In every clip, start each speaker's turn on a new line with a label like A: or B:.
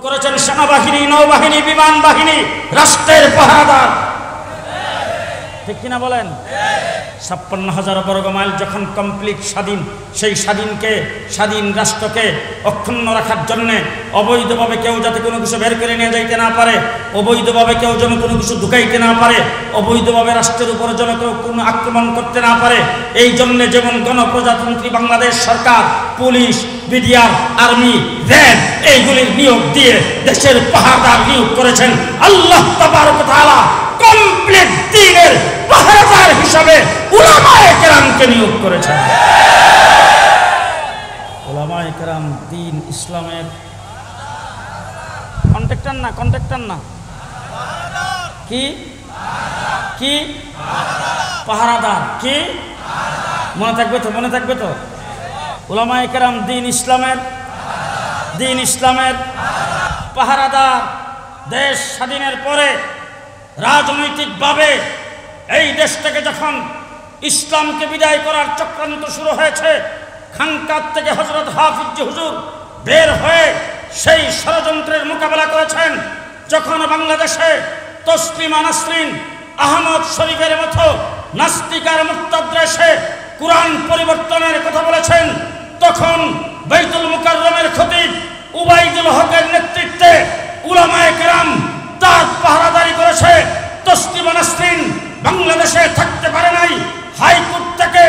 A: করেছেন সেনাবাহিনী, নৌবাহিনী, বিমান বাহিনী, রাষ্ট্রের পাহারাদার। ঠিক কিনা বলেন? 56,000 বর্গ মাইল যখন কমপ্লিট স্বাধীন, সেই স্বাধীন রাষ্ট্রকে অক্ষুণ্ণ রাখার জন্যে অবৈধভাবে কেউ যাতে কোনো কিছু বের করে নিয়ে যাইতে না পারে, অবৈধভাবে কেউ যেন কোনো কিছু ঢুকাইতে না পারে, অবৈধভাবে রাষ্ট্রের উপরে যেন কেউ কোনো আক্রমণ করতে না পারে, এই জন্যে যেমন গণপ্রজাতন্ত্রী বাংলাদেশ সরকার, পুলিশ, বিডিআর, আর্মি, র্যাব এইগুলির নিয়োগ দিয়ে দেশের পাহারাদার নিয়োগ করেছেন আল্লাহ তাবারক ওয়া তাআলা কমপ্লিট দ্বীনের পাহারাদার হিসাবে উলামায়ে কেরামকে নিয়োগ করেছেন। উলামায়ে কেরাম দ্বীন ইসলামের কন্ট্রাক্টর না কি কি পাহারাদার, কি মনে থাকবে তো উলামায়ে কেরাম দ্বীন ইসলামের পাহারাদার। দেশ স্বাধীনের পরে রাজনৈতিকভাবে এই দেশ থেকে যখন ইসলামকে বিদায় করার চক্রান্ত শুরু হয়েছে, খানকাত থেকে হযরত হাফিজ হুজুর বের হয়ে সেই ষড়যন্ত্রের মোকাবেলা করেছেন। যখন বাংলাদেশে তসলিমা নাসরিন, আহমদ শরীফের মতো নাস্তিক আর মুরতাদরা এসে কুরআন পরিবর্তনের কথা বলেছেন, তখন বাইতুল মুকাররমের খতিব উবাইদুল হকের নেতৃত্বে উলামায়ে কেরাম তার পাহারাদারি করেছে। তসলিমা নাসরিন বাংলাদেশে থাকতে পারে নাই। হাইকোর্ট থেকে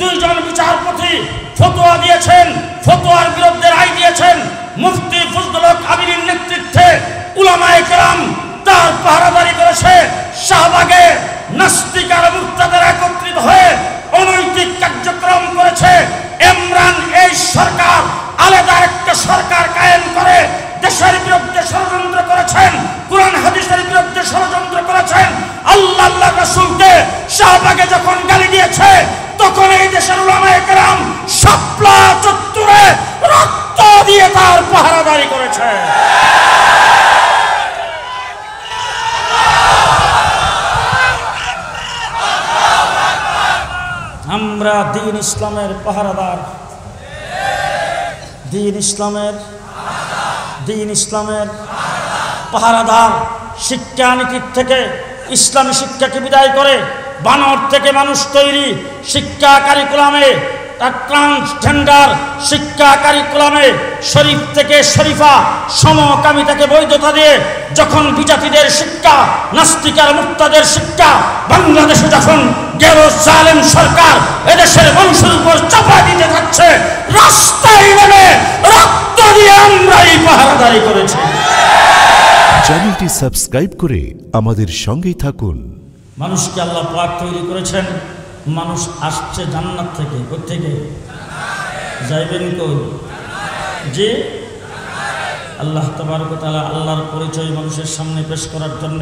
A: 2 জন বিচারপতি ফতোয়া দিয়েছেন, ফতোয়ার বিরুদ্ধে রায় দিয়েছেন। মুফতি ফজলুল হক আমিনীর নেতৃত্বে উলামায়ে কেরাম তার পাহারাদারি করেছে। শাহবাগে নাস্তিক আর মুরতাদরা একত্রিত হয়ে অনৈতিক কার্যক্রম করেছে। ইমরান এই সরকার আলাদা একটা সরকার কায়েম করে দেশের বিরুদ্ধে ষড়যন্ত্র করেছেন, কুরআন হাদিসের বিরুদ্ধে ষড়যন্ত্র করেছেন। আল্লাহ রাসূলকে শাহবাগে যখন গালি দিয়েছে, তখন এই দেশের উলামায়ে কেরাম শাপলা চত্বরে রক্ত দিয়ে তার পাহারাদারি করেছে। আমরা দ্বীন ইসলামের পাহারাদার, দ্বীন ইসলামের পাহারাদার। শিক্ষানীতির থেকে ইসলামী শিক্ষাকে বিদায় করে বানর থেকে মানুষ তৈরি শিক্ষা কারিকুলামে, ট্রান্সজেন্ডার শিক্ষা কারিকুলামে শরীফ থেকে শরীফা সমকামিতাকে বৈধতা দিয়ে যখন বিজাতিদের শিক্ষা, নাস্তিকার মুরতাদের শিক্ষা বাংলাদেশে যখন গেল জালেম সরকার এদেশের মানুষের উপর চাপা দিতে থাকছে, রাস্তায় নেমে রক্ত দিয়ে আমরা এই পাহারাদারি করেছি।
B: চ্যানেলটি সাবস্ক্রাইব করে আমাদের সঙ্গেই থাকুন।
A: মানুষকে আল্লাহ পাক তৈরি করেছেন, মানুষ আসছে জান্নাত থেকে। কোত্থেকে যাইবেন? কই? যে আল্লাহ তাবারক ওয়া তাআলা আল্লাহর পরিচয় মানুষের সামনে পেশ করার জন্য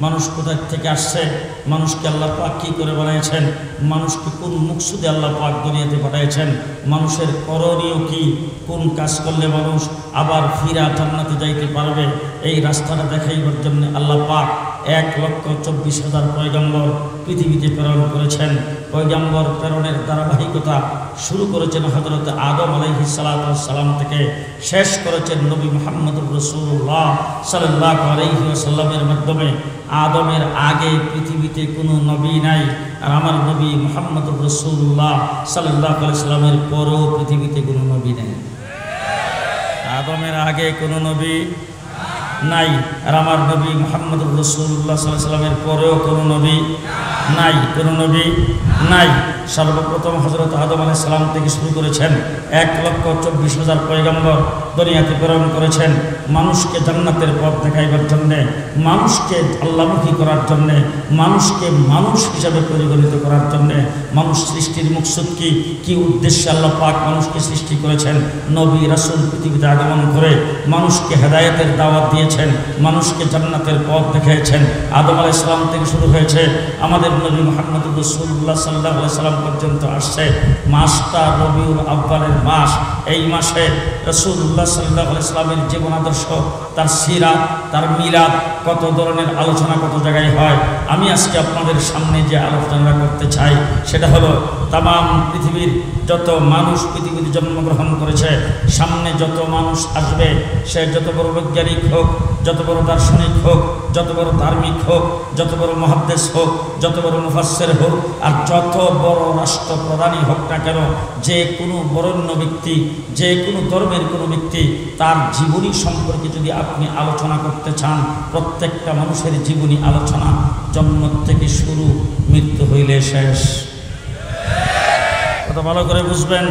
A: মানুষ কোথা থেকে আসছে, মানুষকে আল্লাহ পাক কী করে বানিয়েছেন, মানুষকে কোন মকসুদে আল্লাহ পাক দুনিয়াতে পাঠিয়েছেন, মানুষের করণীয় কি, কোন কাজ করলে মানুষ আবার ফিরা জান্নাতে যাইতে পারবে, এই রাস্তাটা দেখাইবার জন্য আল্লাহ পাক 1,24,000 পয়গম্বর পৃথিবীতে প্রেরণ করেছেন। পয়গম্বর প্রেরণের ধারাবাহিকতা শুরু করেছেন হযরত আদম আলাইহিস সালাম থেকে, শেষ করেছেন নবী মুহাম্মদুর রাসূলুল্লাহ সাল্লাল্লাহু আলাইহি ওয়াসাল্লামের মাধ্যমে। আদমের আগে পৃথিবীতে কোনো নবী নাই, আর আমার নবী মুহাম্মদুর রাসূলুল্লাহ সাল্লাল্লাহু আলাইহি ওয়াসাল্লামের পরেও পৃথিবীতে কোনো নবী নেই। আদমের আগে কোনো নবী নাই, আর আমার নবী মুহাম্মদুর রাসূলুল্লাহ সাল্লাল্লাহু আলাইহি ওয়াসাল্লামের পরেও কোনো নবী নাই, কোনো নবী নাই। সর্বপ্রথম হযরত আদম আলাইহিস সালাম থেকে শুরু করেছেন 1,24,000 পয়গম্বর দুনিয়াতে প্রেরণ করেছেন মানুষকে জান্নাতের পথ দেখাইবার জন্যে, মানুষকে আল্লাহমুখী করার জন্যে, মানুষকে মানুষ হিসাবে পরিগণিত করার জন্যে। মানুষ সৃষ্টির মকসুদ কি, কি উদ্দেশ্যে আল্লাহ পাক মানুষকে সৃষ্টি করেছেন? নবী রাসূল পৃথিবীতে আগমন করে মানুষকে হেদায়েতের দাওয়াত দিয়েছেন, মানুষকে জান্নাতের পথ দেখিয়েছেন। আদম আলাইহিস সালাম থেকে শুরু হয়েছে, আমাদের নবী মুহাম্মদুর রাসূলুল্লাহ সাল্লাল্লাহু আলাইহি ওয়াসাল্লাম পর্যন্ত আসছে। মাসটা রবিউল আউয়ালের মাস। এই মাসে রাসূলুল্লাহ সাল্লাল্লাহু আলাইহি ওয়াসাল্লামের জীবন আদর্শ, তার সিরাত, তার মিলাদ, কত ধরনের আলোচনা কত জায়গায় হয়। আমি আজকে আপনাদের সামনে যে আলোচনা করতে চাই সেটা হলো তাম পৃথিবীর যত মানুষ পৃথিবীতে জন্মগ্রহণ করেছে, সামনে যত মানুষ আসবে, সে যত বড় বৈজ্ঞানিক হোক, যত বড় দার্শনিক হোক, যত বড় ধার্মিক হোক, যত বড় মুহাদ্দিস হোক, যত বড় মুফাসসির হোক, আর যত বড় রাষ্ট্রপ্রধানই হোক না কেন, যে কোনো বরেণ্য ব্যক্তি, যে কোনো ধর্মের কোনো ব্যক্তি, তার জীবনী সম্পর্কে যদি আপনি আলোচনা করতে চান, প্রত্যেকটা মানুষের জীবনী আলোচনা জন্ম থেকে শুরু, মৃত্যু হইলে শেষ। কথা ভালো করে বুঝবেন।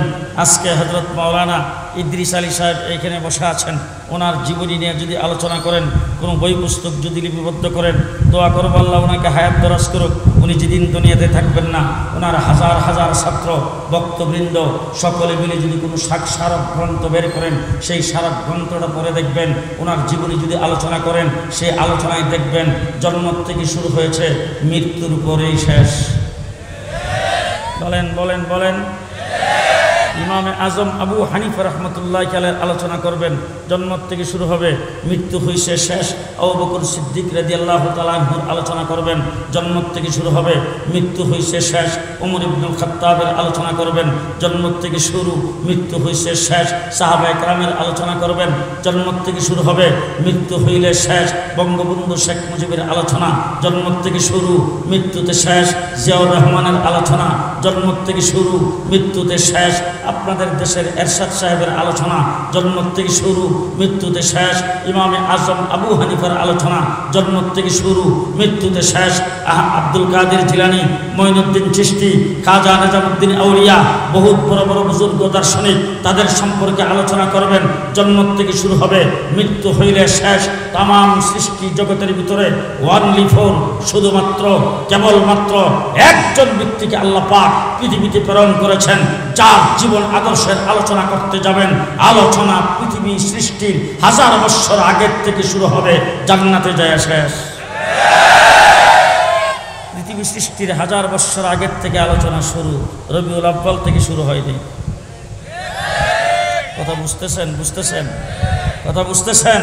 A: আজকে হযরত মাওলানা ইদ্রিস আলী সাহেব এখানে বসে আছেন, ওনার জীবনী নিয়ে যদি আলোচনা করেন, কোনো বই পুস্তক যদি লিপিবদ্ধ করেন, দোয়া করব আল্লাহ ওনাকে হায়াত দরাজ করুক। উনি যেদিন দুনিয়াতে থাকবেন না, ওনার হাজার হাজার ছাত্র ভক্তবৃন্দ সকলে মিলে যদি কোনো স্মারক গ্রন্থ বের করেন, সেই স্মারক গ্রন্থটা পড়ে দেখবেন, ওনার জীবনী যদি আলোচনা করেন, সেই আলোচনায় দেখবেন জন্ম থেকে শুরু হয়েছে, মৃত্যুর পরেই শেষ। বলেন বলেন বলেন। ইমামে আজম আবু হানিফা রহমতুল্লাহ আলাইহির আলোচনা করবেন, জন্ম থেকে শুরু হবে, মৃত্যু হইছে শেষ। আবু বকর সিদ্দিক রাদিয়াল্লাহু তাআলা আনহুর আলোচনা করবেন, জন্ম থেকে শুরু হবে, মৃত্যু হইছে শেষ। ওমর ইবনুল খাত্তাবের আলোচনা করবেন, জন্ম থেকে শুরু, মৃত্যু হইছে শেষ। সাহাবায়ে কেরামের আলোচনা করবেন, জন্ম থেকে শুরু হবে, মৃত্যু হইলে শেষ। বঙ্গবন্ধু শেখ মুজিবের আলোচনা, জন্ম থেকে শুরু, মৃত্যুতে শেষ। জিয়াউর রহমানের আলোচনা, জন্ম থেকে শুরু, মৃত্যুতে শেষ। আপনাদের দেশের এরশাদ সাহেবের আলোচনা, জন্ম থেকে শুরু, মৃত্যুতে শেষ। ইমামে আজম আবু হানিফার আলোচনা, জন্ম থেকে শুরু, মৃত্যুতে শেষ। আব্দুল কাদের জিলানী, মঈনুদ্দিন চিশতি, খাজা নিজামুদ্দিন আউলিয়া, বহুত বড় বড় বুজুর্গ দার্শনিক, তাদের সম্পর্কে আলোচনা করবেন, জন্ম থেকে শুরু হবে, মৃত্যু হইলে শেষ। তাম সৃষ্টি জগতের ভিতরে ওয়ানলি ফোর, শুধুমাত্র কেবলমাত্র একজন ব্যক্তিকে আল্লাহ পাক পৃথিবীতে প্রেরণ করেছেন, যার জীবন আদর্শের আলোচনা করতে যাবেন। আলোচনা পৃথিবী সৃষ্টির হাজার বছর আগের থেকে শুরু হবে, জান্নাতে যায় শেষ। পৃথিবী সৃষ্টির হাজার বছর আগের থেকে আলোচনা শুরু, রবিউল আউয়াল থেকে শুরু হয়নি। কথা বুঝতেছেন? বুঝতেছেন? কথা বুঝতেছেন?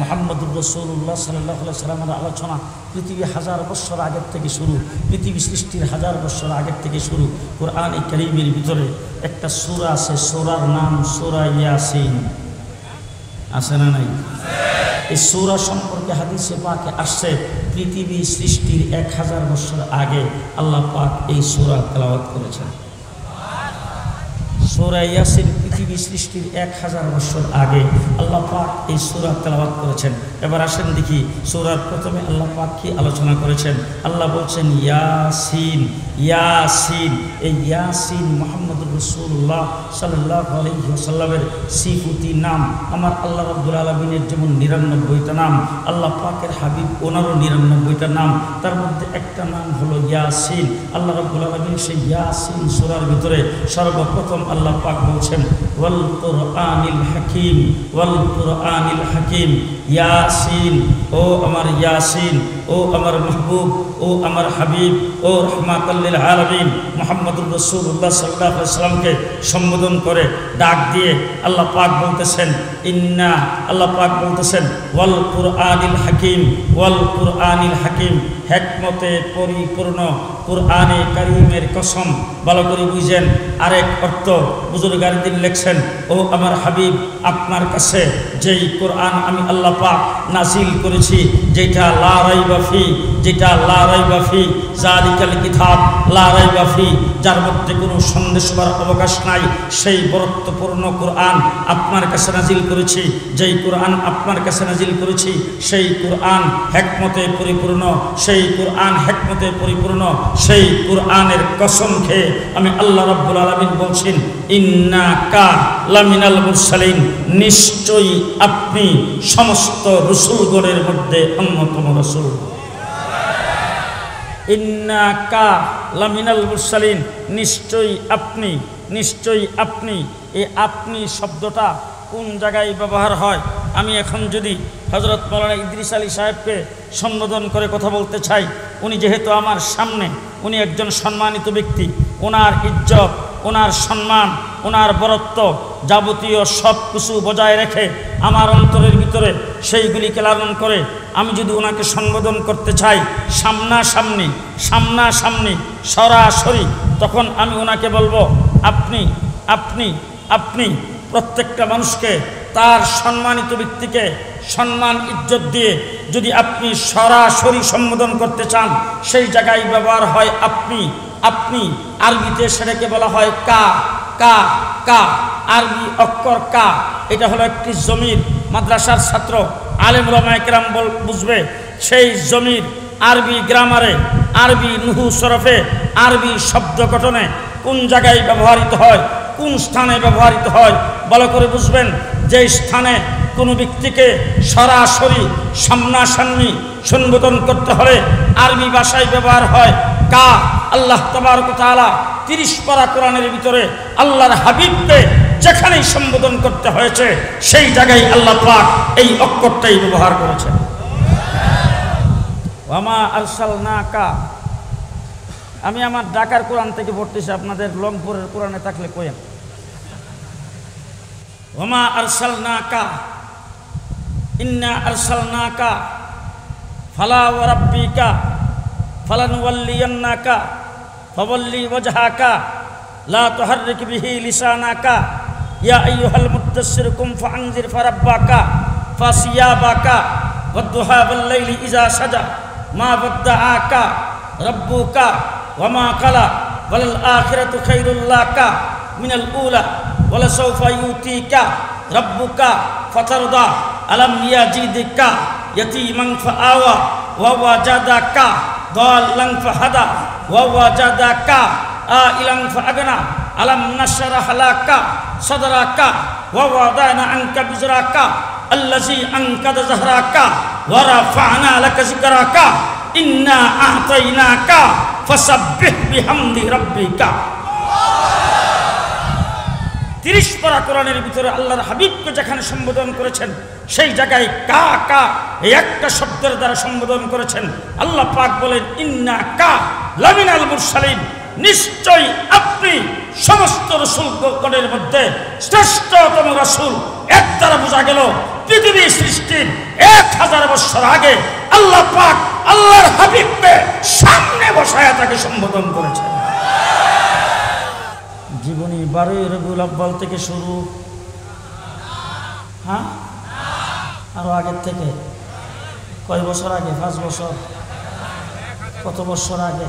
A: মুহাম্মদুর রাসূলুল্লাহ সাল্লাল্লাহু আলাইহি সাল্লামের আলোচনা পৃথিবী হাজার বছর আগের থেকে শুরু, পৃথিবী সৃষ্টির হাজার বছর আগের থেকে শুরু। কোরআনে কারীমের ভিতরে একটা সূরা আছে, সূরার নাম সূরা ইয়াসিন। আছে না নাই? এই সূরা সম্পর্কে হাদিসে পাকে আসছে, পৃথিবী সৃষ্টির 1000 বছর আগে আল্লাহ পাক এই সূরা তেলাওয়াত করেছেন। সূরা ইয়াসিন পৃথিবী সৃষ্টির 1000 বছর আগে আল্লাহ পাক এই সূরা তেলাওয়াত করেছেন। এবার আসেন দেখি সূরার প্রথমে আল্লাহ পাক কি আলোচনা করেছেন। আল্লাহ বলছেন ইয়াসিন, ইয়াসিন। এই ইয়াসিন মুহাম্মদুর রাসূলুল্লাহ সাল্লাল্লাহু আলাইহি ওয়াসাল্লামের সিফতি নাম। আমার আল্লাহ রাব্বুল আলামিনের যেমন 99টা নাম, আল্লাহ পাকের হাবিব ওনারও 99টা নাম, তার মধ্যে একটা নাম হলো ইয়াসিন। আল্লাহ রাব্বুল আলামিন সেই ইয়াসিন সূরার ভিতরে সর্বপ্রথম আল্লাহ পাক বলছেন ওয়াল কুরআনিল হাকীম, ওয়াল কুরআনিল হাকীম। ইয়াসিন, ও আমার ইয়াসিন, ও আমার মাহবুব, ও আমার হাবিব, ও রাহমাতাল লিল আলামিন মুহাম্মদুর রাসূলুল্লাহ সাল্লাল্লাহু আলাইহি ওয়াসাল্লামকে সম্বোধন করে ডাক দিয়ে আল্লাহ পাক বলতেছেন ইন্না, আল্লাহ পাক বলতেছেন ওয়াল কুরআনিল হাকীম, ওয়াল কুরআনিল হাকীম। হিকমতে পরিপূর্ণ কুরআনে কারীমের কসম। ভালো করে বুঝেন। আরেক অর্থ বুজুর্গারদিন লেখছেন, ও আমার হাবিব, আপনার কাছে যেই কোরআন আমি আল্লাহ পাক নাজিল করেছি, যেটা লা রাইবা ফি, যেটা লা রাইবা ফি, জালিকাল কিতাব লা রাইবা ফি, যার মধ্যে কোনো সন্দেহ হওয়ার অবকাশ নাই, সেই বরত্বপূর্ণ কোরআন আপনার কাছে নাজিল করেছি। যেই কোরআন আপনার কাছে নাজিল করেছি, সেই কোরআন হিকমতে পরিপূর্ণ, সেই কোরআন হিকমতে পরিপূর্ণ। সেই কোরআনের কসম খেয়ে আমি আল্লাহ রাব্বুল আলামিন বলছেন ইন্নাকা লামিনাল মুরসালিন, নিশ্চয়ই আপনি সমস্ত রাসূলগণের মধ্যে অন্যতম রাসূল। ইন্নাকা লামিনাল মুরসালিন, নিশ্চয়ই আপনি, নিশ্চয়ই আপনি। এই আপনি শব্দটা কোন জায়গায় ব্যবহার হয়? আমি এখন যদি হযরত মাওলানা ইদ্রিস আলী সাহেবকে সম্বোধন করে কথা বলতে চাই, উনি যেহেতু আমার সামনে, উনি একজন সম্মানিত ব্যক্তি, ওনার ইজ্জত, ওনার সম্মান, ওনার বরত্ব যাবতীয় সব কিছু বজায় রেখে আমার অন্তরের ভিতরে সেইগুলিকে লালন করে আমি যদি ওনাকে সম্বোধন করতে চাই সামনাসামনি, সামনাসামনি, সরাসরি তখন আমি ওনাকে বলবো, আপনি আপনি আপনি প্রত্যেকটা মানুষকে, তার সম্মানিত ব্যক্তিকে সম্মান ইজ্জত দিয়ে যদি আপনি সরাসরি সম্বোধন করতে চান, সেই জায়গায় ব্যবহার হয় আপনি আপনি। আরবিতে সেটাকে বলা হয় কা কা কা, আরবি অক্ষর কা। এটা হলো একটি জমির। মাদ্রাসার ছাত্র আলেম ওলামায়ে কেরাম বুঝবে সেই জমির আরবি গ্রামারে, আরবি নুহু সরফে, আরবি শব্দ গঠনে কোন জায়গায় ব্যবহৃত হয়, কোন স্থানে ব্যবহৃত হয় ভালো করে বুঝবেন। যে স্থানে কোনো ব্যক্তিকে সরাসরি সামনাসামনি সম্বোধন করতে হলে আরবি ভাষায় ব্যবহার হয় কা। আল্লাহ তাবারক ওয়া তাআলা 30 পারা কোরআনের ভিতরে আল্লাহর হাবিবকে যেখানেই সম্বোধন করতে হয়েছে সেই জায়গায় আল্লাহ পাক এই অক্ষরটাই ব্যবহার করেছেন। ওয়ামা আরসালনাকা, আমি আমার ঢাকার কোরআন থেকে পড়তেছি, আপনাদের লংপুরের কোরআনে থাকলে কোয়েন। ওয়ামা আরসালনাকা ইন্না আরসালনাকা ফালা ওয়া রাব্বিকা ফালানুওয়াল্লিয়ান্নাকা ফাওয়াল্লি ওয়াজহাকা লা তুহাররিক বিহি লিসানাকা ইয়া আইয়ুহাল মুদ্দাসসির কুম ফাআনজির ফারাব্বাকা ফাসিয়াবাকা ওয়াদ-দুহা ওয়াল-লাইলি ইযা সাজা মা ওয়াদ্দাআকা রাব্বুকা ওয়া মা ক্বালা ওয়াল আখিরাতু খায়রুল লাকা মিনাল উলা ওয়ালা সাওফা ইউতিকা রাব্বুকা ফাতারদা আলাম ইয়াজিদিকা ইয়াতীমান ফাআওয়া ওয়া ওয়াজাদাকা দাল্লান ফাহাদা ওয়া ওয়াজাদাকা আইলান ফাআগনা আলাম নাশরাহ লাকা সাদরাকা ওয়া ওয়াদানা আনকা বিজরাকা আল্লাযী আনকাদা যাহরাকা ওয়া রাফা'না লাকা যিকরাকা ইন্না আ'তাইনাকা ফাসাব্বিহ বিহামদি রাব্বিকা। 30 পারা কোরআনের ভিতরে আল্লাহর হাবিবকে যেখানে সম্বোধন করেছেন সেই জায়গায় কা কা এই একটা শব্দের দ্বারা সম্বোধন করেছেন। আল্লাহ পাক বলেন ইন্নাকা লামিনাল মুরসালিন, নিশ্চয়ই আপনি সমস্ত রাসূলগণের মধ্যে শ্রেষ্ঠতম রাসূল। এর দ্বারা বোঝা গেল পৃথিবী সৃষ্টির 1000 বছর আগে আল্লাহ পাক আল্লাহর হাবিবকে সামনে বসায়া তাকে সম্বোধন করেছেন। জীবনী 12 রবিউল আউয়াল থেকে শুরু, হ্যাঁ আরো আগের থেকে। কয় বছর আগে? 5 বছর। কত বছর আগে?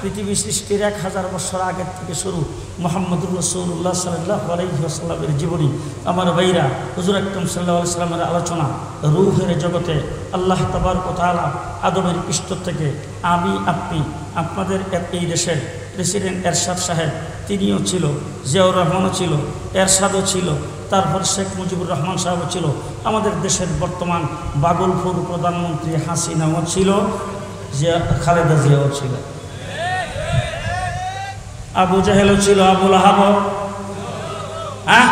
A: পৃথিবী সৃষ্টির 1000 বছর আগের থেকে শুরু। মুহাম্মদুর রাসূলুল্লাহ সাল্লাল্লাহু আলাইহি ওয়াসাল্লামের জীবনী। আমার ভাইরা, হুজুর আকরাম সাল্লাল্লাহু আলাইহি ওয়াসাল্লামের আলোচনা রূহের জগতে আল্লাহ তাবারক ওয়া তাআলা আদমের পৃষ্ঠ থেকে আমি আপনি আপনাদের এই দেশের প্রেসিডেন্ট এরশাদ সাহেব, তিনিও ছিল, জিয়াউর রহমানও ছিল, এরশাদও ছিল, তারপর শেখ মুজিবুর রহমান সাহেবও ছিল, আমাদের দেশের বর্তমান বাগলপুর প্রধানমন্ত্রী হাসিনাও ছিল, খালেদা জিয়াও ছিল, আবু জাহেলও ছিল, আবুল আহাবও, হ্যাঁ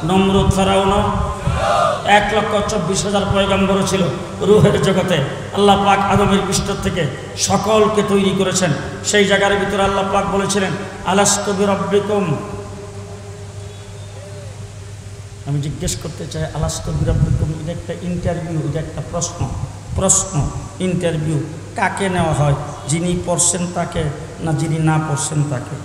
A: নমরুদ ফেরাউনও, 1,24,000 পয়গম্বরও ছিল রূহের জগতে। আল্লাহ পাক আদমের পৃষ্ঠ থেকে সকলকে তৈরি করেছেন। সেই জায়গার ভিতরে আল্লাহ পাক বলেছিলেন আলাস্তু বিরাব্বিকুম। আমি জিজ্ঞেস করতে চাই আলাস্তু বিরাব্বিকুম, এটা একটা ইন্টারভিউ, এটা একটা প্রশ্ন ইন্টারভিউ। কাকে নেওয়া হয়? যিনি পড়ছেন তাকে, না যিনি না পড়ছেন তাকে?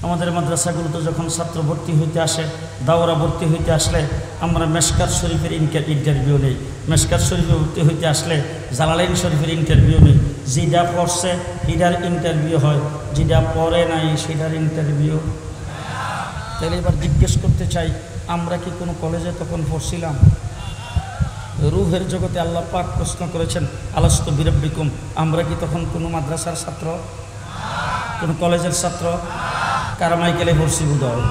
A: আমাদের মাদ্রাসাগুলোতে যখন ছাত্র ভর্তি হইতে আসে, দাওরা ভর্তি হইতে আসলে আমরা মেশকাত শরীফের ইন্টারভিউ নেই, মেশকাত শরীফে ভর্তি হইতে আসলে জালালাইন শরীফের ইন্টারভিউ নেই। যেটা পড়ছে সেটার ইন্টারভিউ হয়, যেটা পড়ে নাই সেটার ইন্টারভিউ। তাহলে এবার জিজ্ঞেস করতে চাই, আমরা কি কোনো কলেজে তখন পড়ছিলাম? রূহের জগতে আল্লাহ পাক প্রশ্ন করেছেন আলাস্তু বিরাব্বিকুম, আমরা কি তখন কোনো মাদ্রাসার ছাত্র, কোনো কলেজের ছাত্র? কারমাইকেলে পড়ছি বোধহয়,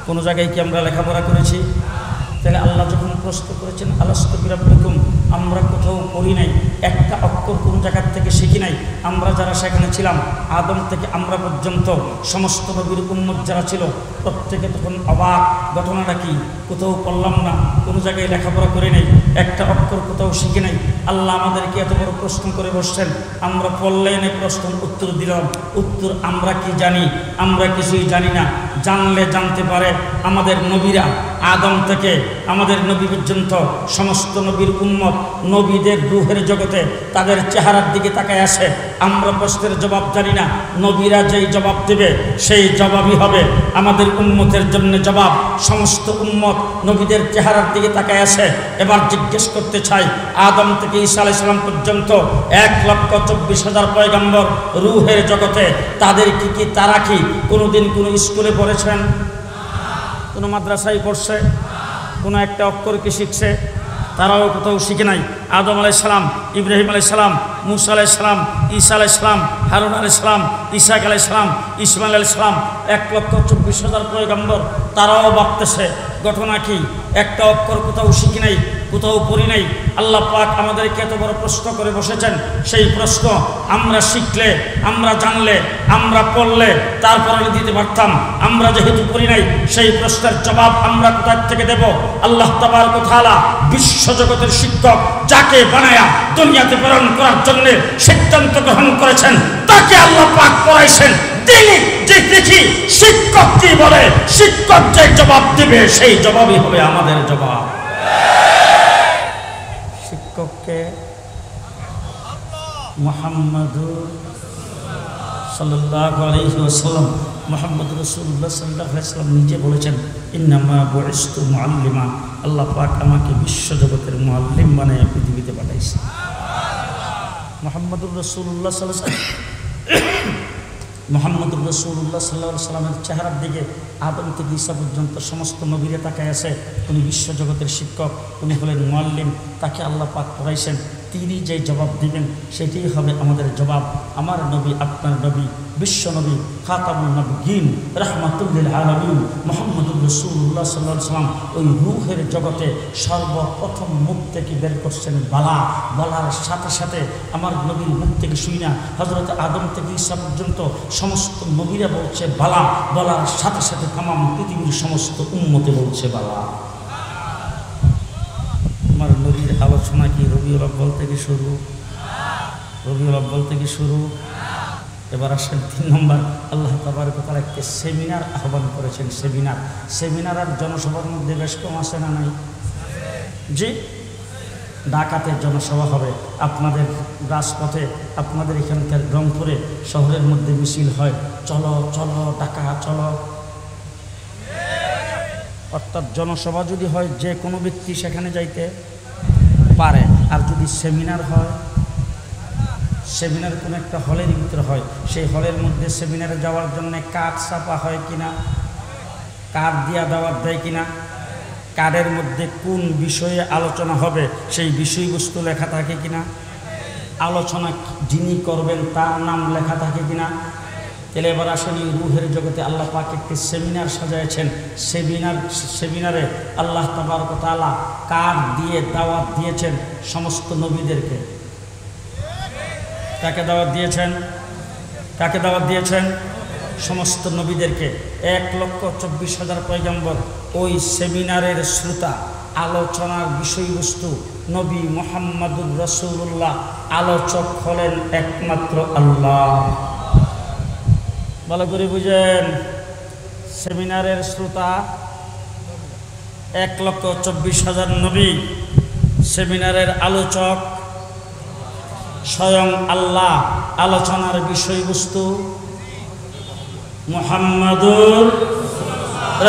A: কোনো জায়গায় কি আমরা লেখাপড়া করেছি? তাহলে আল্লাহ যখন প্রশ্ন করেছেন আলাস্তু বিরাব্বিকুম, আমরা কোথাও পড়ি নাই, একটা অক্ষর কোন জায়গার থেকে শিখি নাই। আমরা যারা সেখানে ছিলাম, আদম থেকে আমরা পর্যন্ত সমস্ত নবীর উম্মত যারা ছিল, প্রত্যেকে তখন অবাক, ঘটনাটা কি? কোথাও পড়লাম না, কোনো জায়গায় লেখাপড়া করে নেই, একটা অক্ষর কোথাও শিখে নাই। আল্লাহ আমাদেরকে এত বড় প্রশ্ন করে বসছেন, আমরা পড়লেন প্রশ্ন উত্তর দিলাম, উত্তর আমরা কি জানি? আমরা কিছুই জানি না। জানলে জানতে পারে আমাদের নবীরা আদম থেকে আমাদের নবী পর্যন্ত সমস্ত নবীর উম্মত নবীদের রূহের জগতে তাদের চেহারার দিকে তাকায় আসে। আমরা প্রশ্নের জবাব জানি না, নবীরা যেই জবাব দেবে সেই জবাবই হবে আমাদের উম্মতের জন্য জবাব। সমস্ত উম্মত নবীদের চেহারার দিকে তাকায় আসে। এবার জিজ্ঞেস করতে চাই, আদম থেকে ঈসা আলাইহিস সালাম পর্যন্ত 1,24,000 পয়গম্বর রূহের জগতে, তাদের কি তারা কি কোনোদিন কোনো স্কুলে পড়েছেন? কোনো মাদ্রাসায় পড়ছে? কোনো একটা অক্ষর কি শিখছে? তারাও কোথাও শিখে নাই। আদম আলাইহিস সালাম, ইব্রাহিম আলাইহিস সালাম, মুসা আলাইহিস সালাম, ঈসা আলাইহিস সালাম, হারুন আলাইহিস সালাম, ইসহাক আলাইহিস সালাম, ইসমাইল আলাইহিস সালাম, 1,24,000 পয়গম্বর, তারাও ভাবতেছে ঘটনা কি, একটা অক্ষর কোথাও শিখি নাই, কোথাও পড়ি নাই। আল্লাহ পাক আমাদেরকে এত বড় প্রশ্ন করে বসেছেন। সেই প্রশ্ন আমরা শিখলে, আমরা জানলে, আমরা পড়লে তারপরে দিতে পারতাম। আমরা যেহেতু পড়ি নাই, সেই প্রশ্নের জবাব আমরা কোথা থেকে দেব? আল্লাহ তাবারক ওয়া তাআলা বিশ্বজগতের শিক্ষক যাকে বানায়া দুনিয়াতে প্রেরণ করার জন্য সিদ্ধান্ত গ্রহণ করেছেন, তাকে আল্লাহ পাক পড়াইছেন। যে দেখি শিক্ষক কি বলে, শিক্ষক যে জবাব দিবে সেই জবাবই হবে আমাদের জবাব। শিক্ষককে মুহাম্মাদুর সাল্লাল্লাহু আলাইহি ওয়াসাল্লাম, মুহাম্মদ রাসূলুল্লাহ সাল্লাল্লাহু আলাইহি ওয়াসাল্লাম নিজে বলেছেন, ইন্নামা বুইস্তু মুআল্লিমা, আল্লাহ পাক আমাকে বিশ্বজগতের মুআল্লিম বানায় পৃথিবীতে পাঠাইছে। মুহাম্মদুর রাসূলুল্লাহ সাল্লাল্লাহু আলাইহি ওয়াসাল্লাম, মুহাম্মদুর রাসূলুল্লাহ সাল্লাল্লাহু আলাইহি ওয়াসাল্লামের চেহারার দিকে আদম থেকে ঈসা পর্যন্ত সমস্ত নবীরা তাকায় আছে। উনি বিশ্বজগতের শিক্ষক, উনি হলেন মুআল্লিম, তাকে আল্লাহ পাক পড়াইছেন। তিনি যে জবাব দিবেন সেটাই হবে আমাদের জবাব। আমার নবী, আপনার নবী, বিশ্ব নবী, খাতামুন নবিয়্যিন, রাহমাতুল লিল আলামিন মুহাম্মদুর রাসূলুল্লাহ সাল্লাল্লাহু আলাইহি ওয়াসাল্লাম ওই রূহের জগতে সর্বপ্রথম মুখ থেকে বের করছেন বালা। বলার সাথে সাথে আমার নবীর মুখ থেকে শুই না, হযরত আদম থেকে ঈসা পর্যন্ত সমস্ত নবীরা বলছে বালা। বলার সাথে সাথে তামাম পৃথিবীর সমস্ত উম্মতে বলছে বালা। আমার নবীর আলোচনা কি রবিউল আউয়াল থেকে শুরু? রবিউল আউয়াল থেকে শুরু। এবার আসেন 3 নম্বর, আল্লাহ তাবারক ওয়া তাআলা একটা সেমিনার আহ্বান করেছেন। সেমিনার আর জনসভার মধ্যে বেশ কম আছে না নাই? জি, ঢাকাতে জনসভা হবে, আপনাদের রাজপথে, আপনাদের এখানকার রংপুরে শহরের মধ্যে মিছিল হয়, চলো চলো ঢাকা চলো। অর্থাৎ জনসভা যদি হয় যে কোনো ব্যক্তি সেখানে যাইতে পারে। আর যদি সেমিনার হয়, সেমিনার কোনো একটা হলের ভিতরে হয়, সেই হলের মধ্যে সেমিনারে যাওয়ার জন্য কার্ড ছাপা হয় কিনা, কার্ড দিয়া দাওয়াত দেয় কিনা, কার্ডের মধ্যে কোন বিষয়ে আলোচনা হবে সেই বিষয়বস্তু লেখা থাকে কিনা, আলোচনা যিনি করবেন তার নাম লেখা থাকে কিনা। তাহলে এবার আসলে রূহের জগতে আল্লাহ পাক একটি সেমিনার সাজাইছেন। সেমিনারে আল্লাহ তাবারক ওয়া তাআলা কার্ড দিয়ে দাওয়াত দিয়েছেন সমস্ত নবীদেরকে। কাকে দাওয়াত দিয়েছেন? কাকে দাওয়াত দিয়েছেন? সমস্ত নবীদেরকে। 1,24,000 পয়গম্বর ওই সেমিনারের শ্রোতা। আলোচনার বিষয়বস্তু নবী মুহাম্মদুর রাসূলুল্লাহ, আলোচক হলেন একমাত্র আল্লাহ। ভালো করে বুঝেন, সেমিনারের শ্রোতা 1,24,000 নবী, সেমিনারের আলোচক স্বয়ং আল্লাহ। আলোচনার বিষয়বস্তু মুহাম্মাদুর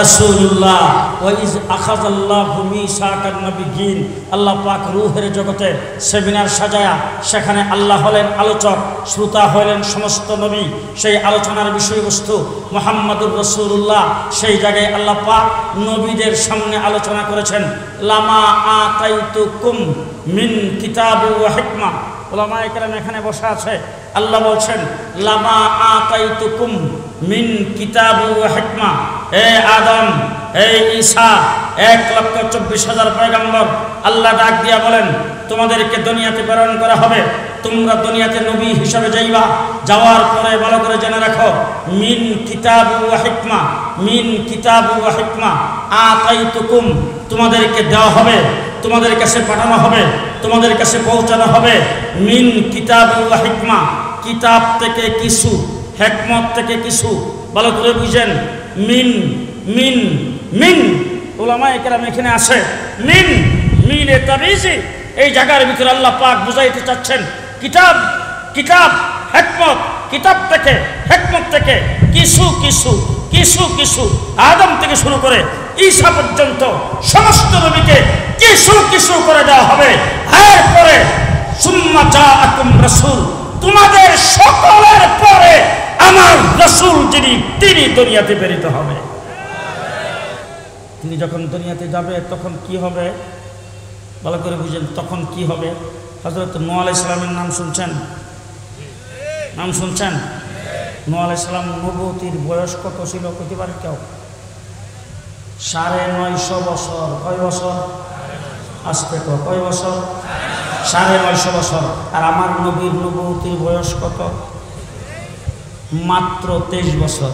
A: রাসূলুল্লাহ। ওয়াইজ আখাযাল্লাহু মিসাকান নাবিয়্যিন, আল্লাহ পাক রূহের জগতে সেমিনার সাজায়া সেখানে আল্লাহ হলেন আলোচক, শ্রোতা হলেন সমস্ত নবী। সেই আলোচনার বিষয়বস্তু মুহাম্মাদুর রাসূলুল্লাহ। সেই জায়গায় আল্লাহ পাক নবীদের সামনে আলোচনা করেছেন, লামা আতাইতুকুম মিন কিতাবি ওয়া হিকমা। উলামায়ে কেরাম এখানে বসে আছে। আল্লাহ বলছেন, লামা আতাইতুকুম মিন কিতাবি ওয়া হিকমা। হে আদম, হে ঈসা, 1,24,000 পয়গম্বর, আল্লাহ ডাক দিয়া বলেন, তোমাদেরকে দুনিয়াতে প্রেরণ করা হবে, তোমরা দুনিয়াতে নবী হিসাবে যাইবা। যাওয়ার পরে ভালো করে জেনে রাখো, মিন কিতাবি ওয়া হিকমা, মিন কিতাবি ওয়া হিকমা আতাইতুকুম, তোমাদেরকে দেওয়া হবে, তোমাদের কাছে পাঠানো হবে, তোমাদের কাছে পৌঁছানো হবে। মিন কিতাবি ওয়া হিকমা, কিতাব থেকে কিছু, হিকমত থেকে কিছু। ভালো করে বুঝেন, মিন মিন মিন উলামায়ে কেরাম এখানে আসে মিন মিনে তাবিজি এই জায়গার ভিতরে আল্লাহ পাক বুঝাইতে চাচ্ছেন কিতাব কিতাব হিকমত কিতাব থেকে হিকমত থেকে কিছু কিছু কিছু কিছু আদম থেকে শুরু করে ঈসা পর্যন্ত সমস্ত নবীকে কিছু কিছু করে দেওয়া হবে। এরপরে সুম্মা জাআকুম রাসূল তোমাদের সকলের পরে আমার রাসূল যিনি তিনি দুনিয়াতে প্রেরিত হবে। তিনি যখন দুনিয়াতে যাবে তখন কি হবে ভালো করে বুঝেন। তখন কি হবে? হযরত নূহ আলাইহিস সালামের নাম শুনছেন? নাম শুনছেন? নূহ আলাইহিস সালাম নবুয়তির বয়স কত ছিল কইতে পারে কেউ? ৯৫০ বছর। কয় বছর? আসতে তো কয় বছর? ৯৫০ বছর। আর আমার নবীর নবুয়তির বয়স কত? মাত্র ২৩ বছর।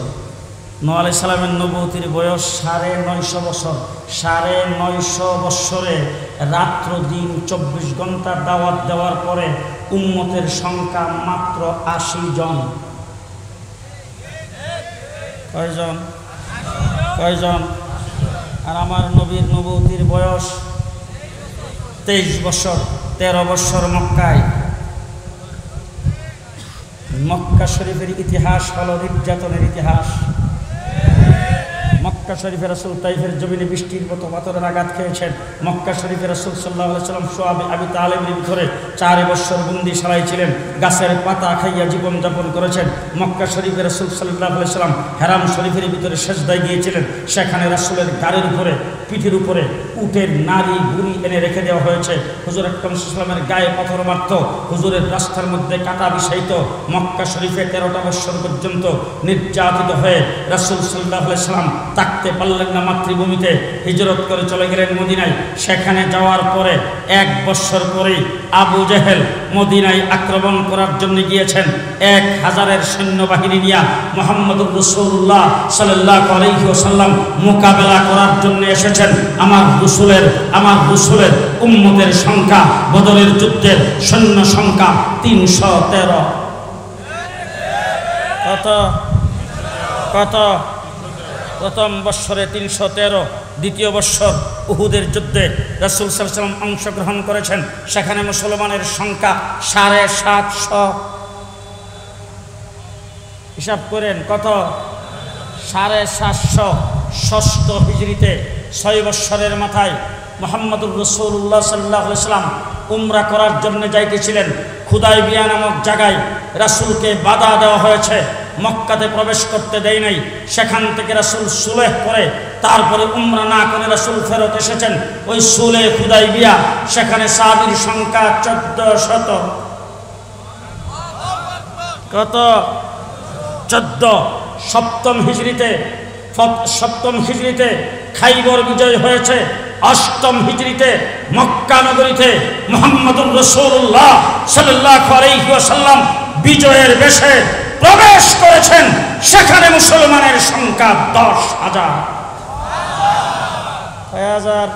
A: নূহ আলাইহিস সালামের নবুয়তির বয়স ৯৫০ বছর। ৯৫০ বছরে রাত্র দিন ২৪ ঘন্টা দাওয়াত দেওয়ার পরে উম্মতের সংখ্যা মাত্র ৮০ জন। কয়জন? কয়জন? আর আমার নবীর নবুয়তির বয়স ২৩ বছর। ১৩ বছর মক্কায়। মক্কা শরীফের ইতিহাস হলো নির্যাতনের ইতিহাস। মক্কা শরীফের রাসূল তাইফের জমিনে বৃষ্টির মতো পাথরের আঘাত খেয়েছেন। মক্কা শরীফের রাসূল সাল্লাল্লাহু আলাইহি ওয়াসাল্লাম সোয়াবে আবি তালেবের ভিতরে ৪ বছর বন্দিশালায় ছিলেন। গাছের পাতা খাইয়া জীবনযাপন করেছেন। মক্কা শরীফের রাসূল সাল্লাল্লাহু আলাইহি ওয়াসাল্লাম হারাম শরীফের ভিতরে সেজদায় গিয়েছিলেন। সেখানে রাসূলের গাড়ির উপরে পিঠের উপরে উটের নাড়ি বুড়ি এনে রেখে দেওয়া হয়েছে। হুজুর আকরাম সাল্লাল্লাহু আলাইহি ওয়াসাল্লামের গায়ে পাথর মারত। হুজুরের রাস্তার মধ্যে কাঁটা বিছাইত। মক্কা শরীফে ১৩টা বছর পর্যন্ত নির্যাতিত হয়ে রাসূল সাল্লাল্লাহু আলাইহি ওয়াসাল্লাম থাকতে পারলেন না মাতৃভূমিতে। হিজরত করে চলে গেলেন মদিনায়। সেখানে যাওয়ার পরে ১ বছর পরেই আবু জেহেল মদিনায় আক্রমণ করার জন্য গিয়েছেন। ১,০০০-এর সৈন্যবাহিনী নিয়ে মুহাম্মদুর রাসূলুল্লাহ সাল্লাল্লাহু আলাইহি ওয়াসাল্লাম মোকাবেলা করার জন্য এসেছেন। আমার রাসূলের উম্মতের সংখ্যা বদরের যুদ্ধের সৈন্য সংখ্যা ৩১৩। কত? কত? প্রথম বৎসরে ৩১৩। দ্বিতীয় বৎসর উহুদের যুদ্ধে রাসূল সাল্লাল্লাহু আলাইহি ওয়াসাল্লাম অংশগ্রহণ করেছেন। সেখানে মুসলমানের সংখ্যা ৭৫০। হিসাব করেন কত? ৭৫০। ষষ্ঠ হিজরিতে ৬ বৎসরের মাথায় মুহাম্মদুর রাসূলুল্লাহ সাল্লাল্লাহু আলাইহি ওয়াসাল্লাম উমরা করার জন্য যাইতেছিলেন। হুদায়বিয়া নামক জায়গায় রাসূলকে বাধা দেওয়া হয়েছে। মক্কাতে প্রবেশ করতে দেয় নাই। সেখান থেকে রাসূল সুলেহ করে তারপরে উমরা না করে রাসূল ফেরত এসেছেন। ওই সুলেহ হুদায়বিয়া সেখানে সাহাবীর সংখ্যা ১৪০০। কত? ১৪। সপ্তম হিজরিতে খাইবর বিজয় হয়েছে। অষ্টম হিজরিতে মক্কা নগরীতে মুহাম্মদুর রাসূলুল্লাহ সাল্লাল্লাহু আলাইহি ওয়াসাল্লাম বিজয়ের বেশে প্রবেশ করেছেন। সেখানে মুসলমানের সংখ্যা ১০,০০০। কয় হাজার?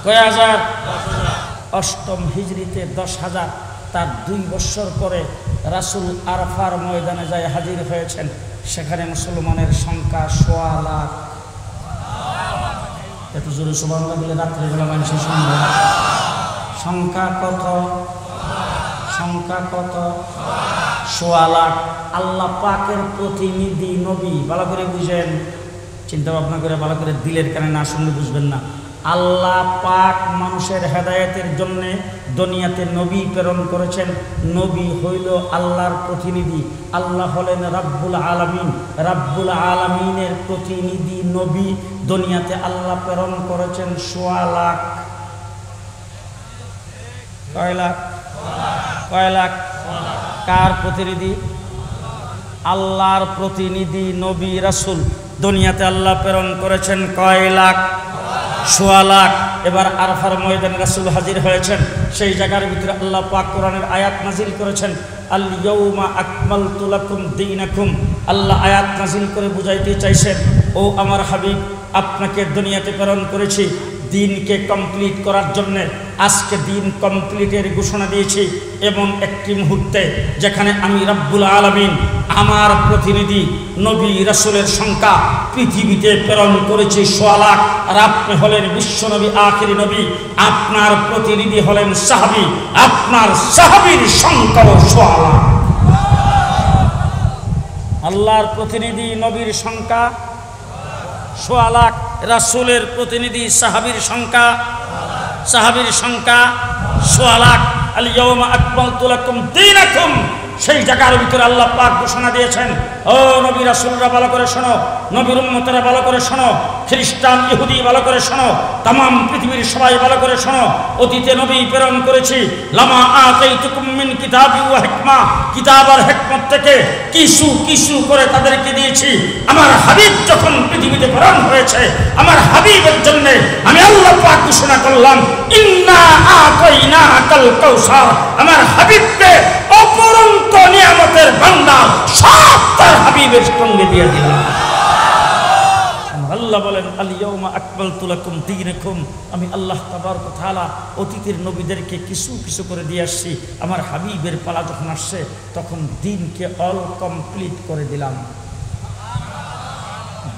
A: কয় হাজার? অষ্টম হিজরিতে ১০,০০০। তার ২ বছর পরে রাসূল আরাফার ময়দানে যায় হাজির হয়েছেন। সেখানে মুসলমানের সংখ্যা ১.৫ লাখ। এত জোরে সুবহানাল্লাহ বলে রাত্রিবেলা মানুষের শুনবে। সংখ্যা কত? সংখ্যা কত? ১.৫ লাখ। আল্লাহ পাকের প্রতিনিধি নবী। ভালো করে বুঝেন, চিন্তা ভাবনা করে ভালো করে দিলের কানে না শুনলে বুঝবেন না। আল্লাহ পাক মানুষের হেদায়েতের জন্য দুনিয়াতে নবী প্রেরণ করেছেন। নবী হইল আল্লাহর প্রতিনিধি। আল্লাহ হলেন রাব্বুল আলামিন। রাব্বুল আলামিনের প্রতিনিধি নবী দুনিয়াতে আল্লাহ প্রেরণ করেছেন ১.৫ লাখ। কয় লাখ? কয় লাখ? কার প্রতিনিধি? আল্লাহর প্রতিনিধি নবী রাসূল দুনিয়াতে আল্লাহ প্রেরণ করেছেন কয় লাখ? ১.৫ লাখ। এবার আরাফার ময়দানে রাসূল হাজির হয়েছেন। সেই জায়গার ভিতরে আল্লাহ পাক কোরআনের আয়াত নাজিল করেছেন, আল ইয়াউমা আকমালতু লাকুম দীনাকুম। আল্লাহ আয়াত নাজিল করে বুঝাইতে চাইছেন, ও আমার হাবিব, আপনাকে দুনিয়াতে প্রেরণ করেছি দিনকে কমপ্লিট করার জন্যে। আজকে দিন কমপ্লিটের ঘোষণা দিয়েছি এমন একটি মুহূর্তে যেখানে আমি রাব্বুল আলামিন আমার প্রতিনিধি নবী রাসূলের সংখ্যা পৃথিবীতে প্রেরণ করেছি 1.25 লাখ, আর আপনি হলেন বিশ্বনবী আখিরি নবী, আপনার প্রতিনিধি হলেন সাহাবী, আপনার সাহাবীর সংখ্যাও 1.25 লাখ। আল্লাহর প্রতিনিধি নবীর সংখ্যা 1.25 লাখ, রাসূলের প্রতিনিধি সাহাবীর সংখ্যা 1.25 লাখ। আল ইয়াউমা আকমালতু লাকুম দীনাকুম, সেই জায়গার ভিতরে আল্লাহ পাক ঘোষণা দিয়েছেন, ও নবী রাসূলরা ভালো করে শোনো, নবীর উম্মতেরা ভালো করে শোনো, খ্রিস্টান ইহুদি ভালো করে শোনো, তামাম পৃথিবীর সবাই ভালো করে শোনো। অতীতে নবী প্রেরণ করেছি, লামা আতাইতুকুম মিন কিতাবি ওয়া হিকমা, কিতাব আর হিকমত থেকে কিছু কিছু করে তাদেরকে দিয়েছি। আমার হাবিব যখন পৃথিবীতে প্রেরণ হয়েছে, আমার হাবিবের জন্য আমি আল্লাহ পাক ঘোষণা করলাম, ইন্না আতাইনাকাল কাউসার, আমার হাবিবকে অপরন্ত নিয়ামতের ভান্ডার সব তার হাবিবের সঙ্গে দিয়ে দিলাম। আল্লাহ বলেন, আল ইয়াউমা আকমালতু লাকুম দীনাকুম, আমি আল্লাহ তাবারক ওয়া তাআলা অতীতের নবীদেরকে কিছু কিছু করে দিয়ে আসছি। আমার হাবিবের পালা যখন আসছে, তখন দিনকে অল কমপ্লিট করে দিলাম।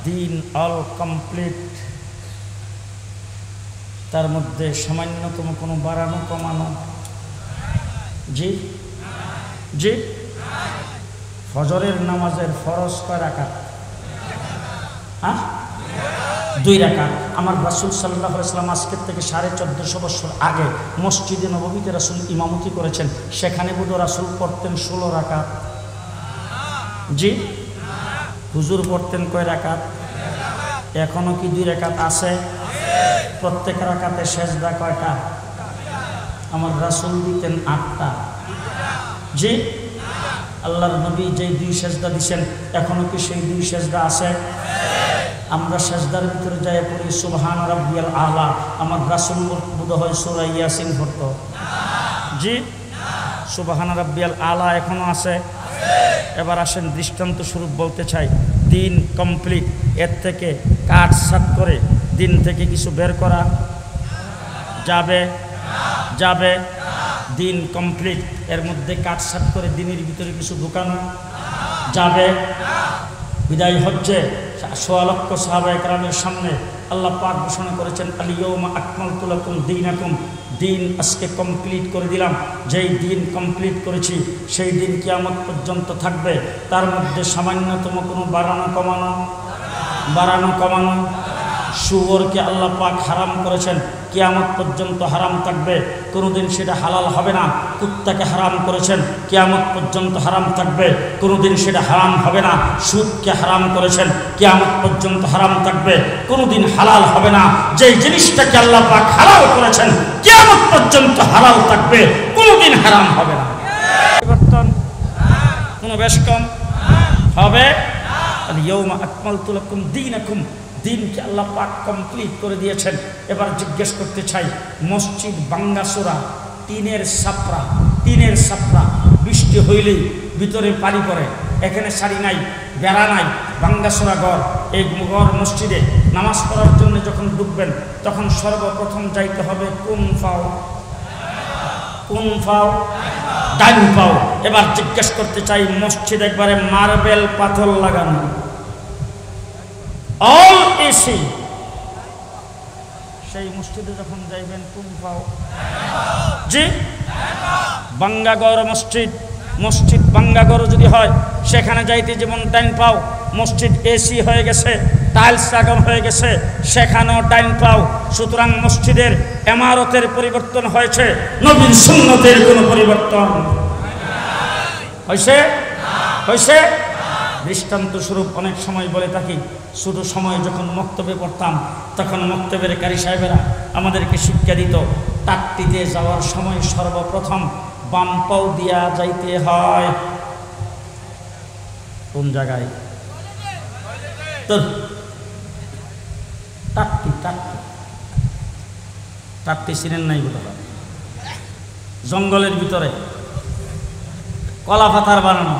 A: দিন অল কমপ্লিট, তার মধ্যে সামান্যতম কোনো বাড়ানো কমানো জি জি। ফজরের নামাজের ফরজ কয় রাকাত? 2 রাকাত। আমার রাসূল সাল্লাল্লাহু আলাইহি ওয়াসাল্লাম আজকের থেকে 1450 বছর আগে মসজিদে নববীতে রাসূল ইমামতি করেছেন, সেখানে বুধ রাসূল পড়তেন 16 রাকাত জি। হুজুর পড়তেন কয় রাকাত? এখনো কি 2 রাকাত আছে? প্রত্যেক রাকাতে সেজদা কয়টা? আমার রাসূল দিতেন 8টা জি। আল্লাহর নবী যেই 2 সেজদা দিছেন, এখনো কি সেই 2 সেজদা আছে? আমরা সেজদার ভিতরে যাই পড়ি সুবহান রাব্বিয়াল আলা, আমার রাসূল বোধহয় সূরা ইয়াসিন পড়তো জি। সুবহান রাব্বিয়াল আলা এখনো আছে? এবার আসেন দৃষ্টান্ত স্বরূপ বলতে চাই, দিন কমপ্লিট, এর থেকে কাট সাট করে দিন থেকে কিছু বের করা যাবে? যাবে। দিন কমপ্লিট, এর মধ্যে কাটসাট করে দিনের ভিতরে কিছু ঢুকানো যাবে? বিদায় হচ্ছে 1.25 লক্ষ সাহাবায়ে কেরামের সামনে আল্লাহ পাক ঘোষণা করেছেন, আল ইয়াউমা আকমালতু লাকুম দীনাকুম, দিন আজকে কমপ্লিট করে দিলাম। যেই দিন কমপ্লিট করেছি, সেই দিন কিয়ামত পর্যন্ত থাকবে। তার মধ্যে সামান্যতম কোনো বাড়ানো কমানো শুয়োরকে আল্লাহ পাক হারাম করেছেন, কিয়ামত পর্যন্ত হারাম থাকবে, কোনোদিন সেটা হালাল হবে না। কুত্তাকে হারাম করেছেন, কিয়ামত পর্যন্ত হারাম থাকবে, কোনোদিন সেটা হারাম হবে না। সুদকে হারাম করেছেন, কিয়ামত পর্যন্ত হারাম থাকবে, কোনোদিন হালাল হবে না। যেই জিনিসটাকে আল্লাহ পাক হালাল করেছেন, কিয়ামত পর্যন্ত হালাল থাকবে, কোনোদিন হারাম হবে না। পরিবর্তন কোনো বেশ কম হবে? আল ইয়াউমা আকমালতু লাকুম দীনাকুম, দিনকে আল্লাহ পাক কমপ্লিট করে দিয়েছেন। এবার জিজ্ঞেস করতে চাই, মসজিদ ভাঙ্গাচোরা, টিনের ছাপরা, বৃষ্টি হইলেই ভিতরে পানি পড়ে, এখানে সারি নাই, বেড়া নাই, ভাঙ্গাচোরা ঘর। এই ঘর মসজিদে নামাজ পড়ার জন্য যখন ঢুকবেন, তখন সর্বপ্রথম যাইতে হবে কোন পাও? ডাইন পাও। এবার জিজ্ঞেস করতে চাই, মসজিদ একবারে মার্বেল পাথর লাগানো, অল এসি, সেই মসজিদে যখন যাইবেন কোন পাও? জি। বাঙ্গাগড় মসজিদ বাঙ্গাগড় যদি হয়, সেখানে যাইতে যেমন ডাইন পাও। মসজিদ এসি হয়ে গেছে, টাইলস লাগানো হয়ে গেছে, সেখানেও ডাইন পাও। সুতরাং মসজিদের ইমারতের পরিবর্তন হয়েছে, নবীর সুন্নতের কোনো পরিবর্তন হয়েছে? দৃষ্টান্ত স্বরূপ অনেক সময় বলে থাকি, ছোটো সময় যখন মক্তবে পড়তাম, তখন মক্তবের কারি সাহেবেরা আমাদেরকে শিক্ষা দিত, টাট্টিতে যাওয়ার সময় সর্বপ্রথম বাম পাও দিয়া যাইতে হয়। কোন জায়গায়? তো টাট্টি চিনেন নাই বোধ হয়? জঙ্গলের ভিতরে কলা পাতার বানানো,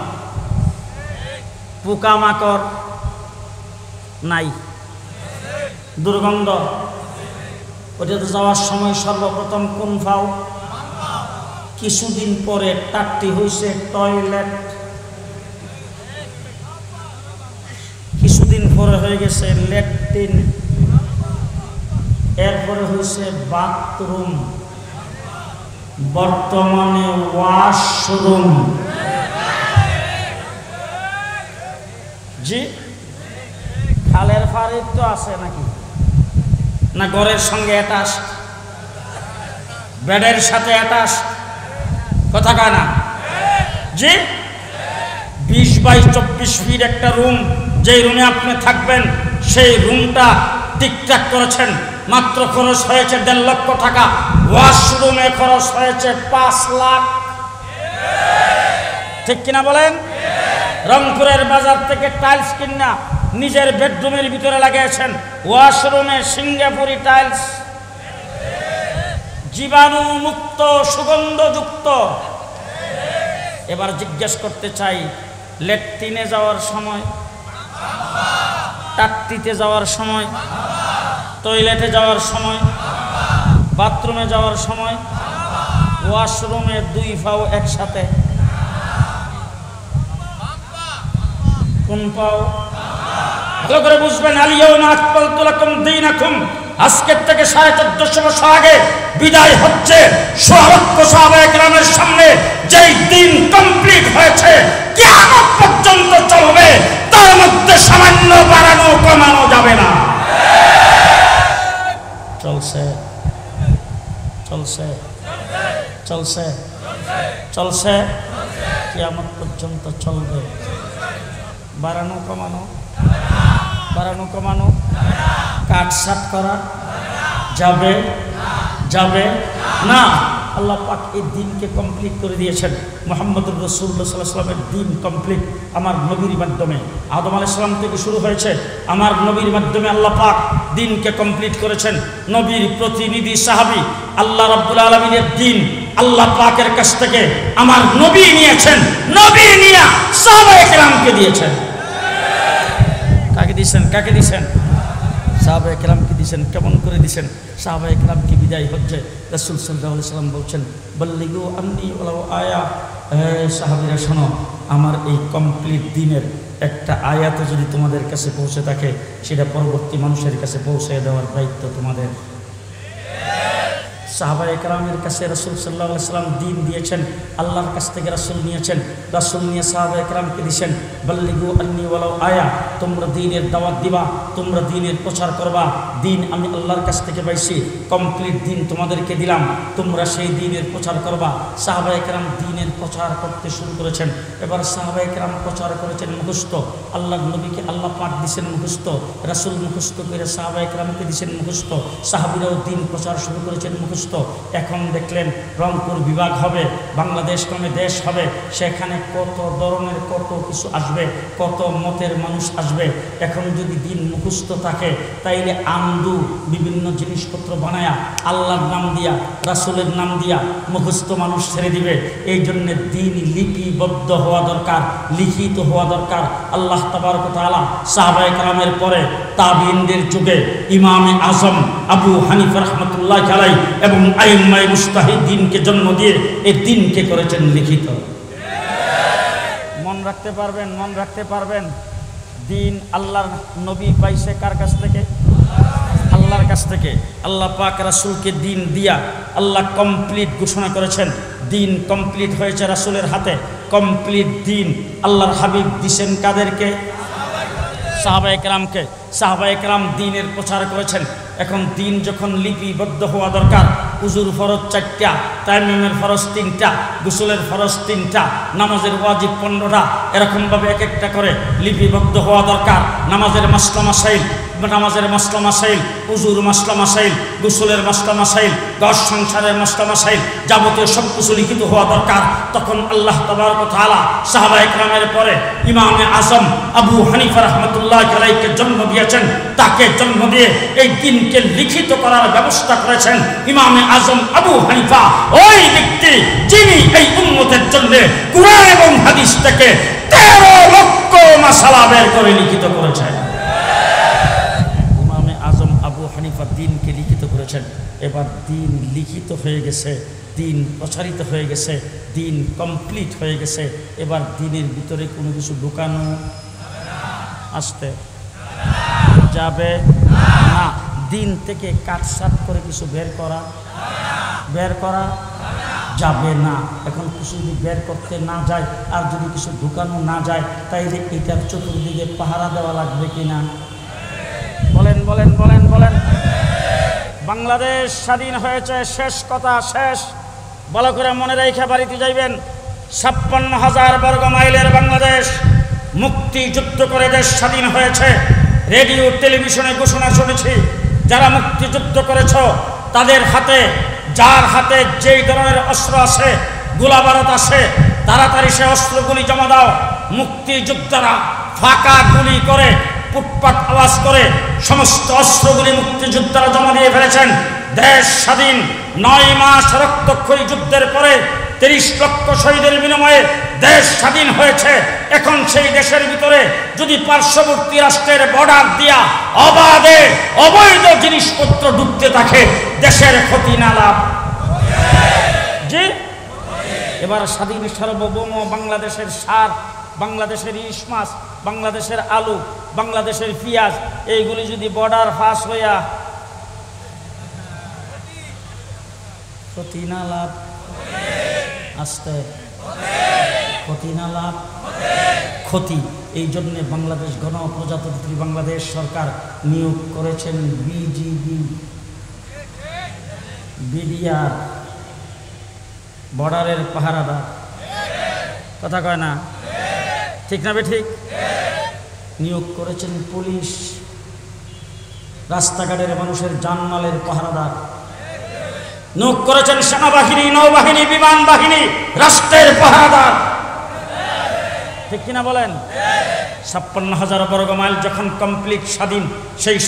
A: পোকামাকড় নাই, দুর্গন্ধ, ওটাতে যাওয়ার সময় সর্বপ্রথম কোন পাও? কিছুদিন পরে টাট্টি হয়েছে টয়লেট। এরপরে হয়ে গেছে ল্যাট্রিন, এরপরে হয়েছে বাথরুম, বর্তমানে ওয়াশরুম। জি, খালের ফারিদ তো আছে নাকি? না ঘরের সঙ্গে অ্যাটাচ, বেডের সাথে অ্যাটাচ, কথা কয় না? জি, 20 বাই 24 ফিট একটা রুম, যেই রুমে আপনি থাকবেন সেই রুমটা ঠিকঠাক করেছেন, মাত্র খরচ হয়েছে 1.5 লক্ষ টাকা। ওয়াশরুমে খরচ হয়েছে 5 লাখ। ঠিক কিনা বলেন? রংপুরের বাজার থেকে টাইলস কিনা নিজের বেডরুমের ভিতরে লাগিয়েছেন। ওয়াশরুমে সিঙ্গাপুরি টাইলস, জীবাণু মুক্ত, সুগন্ধযুক্ত। এবার জিজ্ঞেস করতে চাই, ল্যাট্রিনে যাওয়ার সময়, টাট্টিতে যাওয়ার সময়, টয়লেটে যাওয়ার সময়, বাথরুমে যাওয়ার সময়, ওয়াশরুমে 2 পাও একসাথে, কোন পাও? ভালো করে বুঝবেন। আলিয়াউমা আকমালতু লাকুম দীনাকুম, আজকের থেকে 1450 বছর আগে বিদায় হচ্ছে সাহাবায়ে কেরামের সামনে যেই দিন কমপ্লিট হয়েছে, কিয়ামত পর্যন্ত চলবে, তার মধ্যে সামান্য বাড়ানো কমানো যাবে না। চলছে চলছে চলছে চলছে, কিয়ামত পর্যন্ত চলবে। বাড়ানো কমানো, বাড়ানো কমানো, কাটছাট করা যাবে যাবে না। আল্লাহ পাক এই দিনকে কমপ্লিট করে দিয়েছেন। মুহাম্মদুর রাসূলুল্লাহ সাল্লাল্লাহু আলাইহি ওয়াসাল্লামের দিন কমপ্লিট আমার নবীর মাধ্যমে। আদম আলাইহিস সালাম থেকে শুরু হয়েছে, আমার নবীর মাধ্যমে আল্লাহ পাক দিনকে কমপ্লিট করেছেন। নবীর প্রতিনিধি সাহাবী, আল্লাহ রাব্বুল আলামিনের দিন আল্লাহ পাকের কাছ থেকে আমার নবী নিয়েছেন, নবী নিয়ে সাহাবায়ে কেরামকে দিয়েছেন। কাকে দিয়েছেন? কাকে দিয়েছেন? সাহাবায়ে কেরামকে দিয়েছেন। কেমন করে দিয়েছেন? সাহাবায়ে কেরামকে বিদায় হচ্ছে রাসূল সাল্লাল্লাহু আলাইহি ওয়াসাল্লাম বলছেন, বল্লিগু আন্নী ওয়ালাউ আয়া, সাহাবীরা শোনো, আমার এই কমপ্লিট দিনের একটা আয়াতও যদি তোমাদের কাছে পৌঁছে থাকে, সেটা পরবর্তী মানুষের কাছে পৌঁছে দেওয়ার দায়িত্ব তোমাদের। সাহাবায়ে কেরামের কাছে রাসূল সাল্লাল্লাহু আলাইহি ওয়াসাল্লাম দিন দিয়েছেন, আল্লাহর কাছ থেকে রাসূল নিয়েছেন, রাসূল নিয়ে সাহাবায়ে কেরামকে দিয়েছেন, বল্লিগু আন্নী ওয়ালাউ আয়া, তোমরা দ্বীনের দাওয়াত দিবা, তোমরা দ্বীনের প্রচার করবা। দিন আমি আল্লাহর কাছ থেকে পাইছি, কমপ্লিট দিন তোমাদেরকে দিলাম, তোমরা সেই দ্বীনের প্রচার করবা। সাহাবায়ে কেরাম দ্বীনের প্রচার করতে শুরু করেছেন। এবার সাহাবায়ে কেরাম প্রচার করেছেন মুখস্থ, আল্লাহর নবীকে আল্লাহ পাক দিয়েছেন মুখস্থ, রাসূল মুখস্থ করে সাহাবায়ে কেরামকে দিয়েছেন মুখস্থ, সাহাবীরাও দ্বীন প্রচার শুরু করেছেন মুখস্থ। এখন দেখলেন রংপুর বিভাগ হবে, বাংলাদেশ নামে দেশ হবে, সেখানে কত ধরনের কত কিছু আসবে, কত মতের মানুষ আসবে। এখন যদি দিন মুখস্থ থাকে, তাইলে আন্দু বিভিন্ন জিনিসপত্র বানায়া আল্লাহর নাম দিয়া, রাসূলের নাম দিয়া মুখস্থ মানুষ ছেড়ে দিবে। এই জন্য দিন লিপিবদ্ধ হওয়া দরকার, লিখিত হওয়া দরকার। আল্লাহ তাবারক ওয়া তাআলা সাহাবায়ে কেরামের পরে তাবিঈনদের যুগে ইমামে আজম আবু হানিফা রাহমাতুল্লাহি আলাইহি এবং আইম্মায়ে মুজতাহিদিনকে জন্ম দিয়ে এই দিনকে করেছেন লিখিত। মন রাখতে পারবেন? মন রাখতে পারবেন? দিন আল্লাহর নবী পাইছে কার কাছ থেকে? আল্লাহর কাছ থেকে। আল্লাহ পাক রাসূলকে দিন দিয়া আল্লাহ কমপ্লিট ঘোষণা করেছেন। দিন কমপ্লিট হয়েছে রাসূলের হাতে। কমপ্লিট দিন আল্লাহর হাবিব দিছেন কাদেরকে? সাহাবায়ে কেরামকে। সাহাবায়ে কেরাম দ্বীনের প্রচার করেছেন। এখন দিন যখন লিপিবদ্ধ হওয়া দরকার, উজুর ফরজ 4টা, তায়াম্মুমের ফরজ 3টা, গোসলের ফরজ 3টা, নামাজের ওয়াজিব 15টা, এরকমভাবে এক একটা করে লিপিবদ্ধ হওয়া দরকার। নামাজের মাসলা মাসাইল, নামাজের মাসলা মাসাইল, উজুর মাসলা মাসাইল, গোসলের মাসলা মাসাইল, ঘর সংসারের মাসলা মাসাইল, যাবতীয় সব কিছু লিখিত হওয়া দরকার। তখন আল্লাহ তাবারক ওয়া তাআলা সাহাবায়ে কেরামের পরে ইমামে আজম আবু হানিফা রাহমাতুল্লাহি আলাইহিকে জন্ম দিয়েছেন। তাকে জন্ম দিয়ে এই দিনকে লিখিত করার ব্যবস্থা করেছেন ইমামে আজম আবু হানিফা, ওই ব্যক্তি যিনি এই উম্মতের জন্য কুরআন এবং হাদিস থেকে 13 লক্ষ মাসালা বের করে লিখিত করেছেন। ইমামে আজম আবু হানিফা দিনকে লিখিত করেছেন। এবার দিন লিখিত হয়ে গেছে, দিন প্রচারিত হয়ে গেছে, দিন কমপ্লিট হয়ে গেছে। এবার দিনের ভিতরে কোনো কিছু ঢুকানো আসতে যাবে না। দিন থেকে কাটসাট করে কিছু বের করা যাবে না। এখন কিছু যদি বের করতে না যায় আর যদি কিছু ঢুকানো না যায় তাইলে এটার চতুর্দিকে পাহারা দেওয়া লাগবে কিনা? বলেন বলেন বলেন বলেন। বাংলাদেশ স্বাধীন হয়েছে, শেষ কথা শেষ, ভালো করে মনে রেখে বাড়িতে যাইবেন। 56,000 বর্গ মাইলের বাংলাদেশ, মুক্তিযুদ্ধ করে দেশ স্বাধীন হয়েছে। রেডিও টেলিভিশনে ঘোষণা শুনেছি, যারা মুক্তিযুদ্ধ করেছ তাদের হাতে, যার হাতে যেই ধরনের অস্ত্র আছে, গোলাবারুদ আছে, তাড়াতাড়ি সে অস্ত্রগুলি জমা দাও। মুক্তিযোদ্ধারা ফাঁকা গুলি করে, পুটপাট আওয়াজ করে সমস্ত অস্ত্রগুলি মুক্তিযোদ্ধারা জমা দিয়ে ফেলেছেন। দেশ স্বাধীন 9 মাস রক্তক্ষয়ী যুদ্ধের পরে 30 লক্ষ শহীদের বিনিময়ে দেশ স্বাধীন হয়েছে। এখন সেই দেশের ভিতরে যদি পার্শ্ববর্তী রাষ্ট্রের বর্ডার দিয়া অবাধে অবৈধ জিনিসপত্র ঢুকতে থাকে, দেশের ক্ষতি না লাভ? জি, এবার স্বাধীন সার্বভৌম বাংলাদেশের সার, বাংলাদেশের ইলিশ মাছ, বাংলাদেশের আলু, বাংলাদেশের পেঁয়াজ, এইগুলি যদি বর্ডার পাস হইয়া ক্ষতি না লাভ? আসতে ক্ষতি না লাভ? ক্ষতি। এই জন্যে বাংলাদেশ গণপ্রজাতন্ত্রী বাংলাদেশ সরকার নিয়োগ করেছেন বিজিবি, বিডিআর, বর্ডারের পাহারাদার। কথা কয় না? ঠিক না ঠিক? নিয়োগ করেছেন পুলিশ, রাস্তাঘাটের মানুষের জানমালের পাহারাদার। নিয়োগ করেছেন সেনাবাহিনী, নৌবাহিনী, বিমান বাহিনী, রাষ্ট্রের পাহারাদার। ঠিক কিনা বলেন? 56,000 বর্গ মাইল যখন কমপ্লিট স্বাধীন, সেই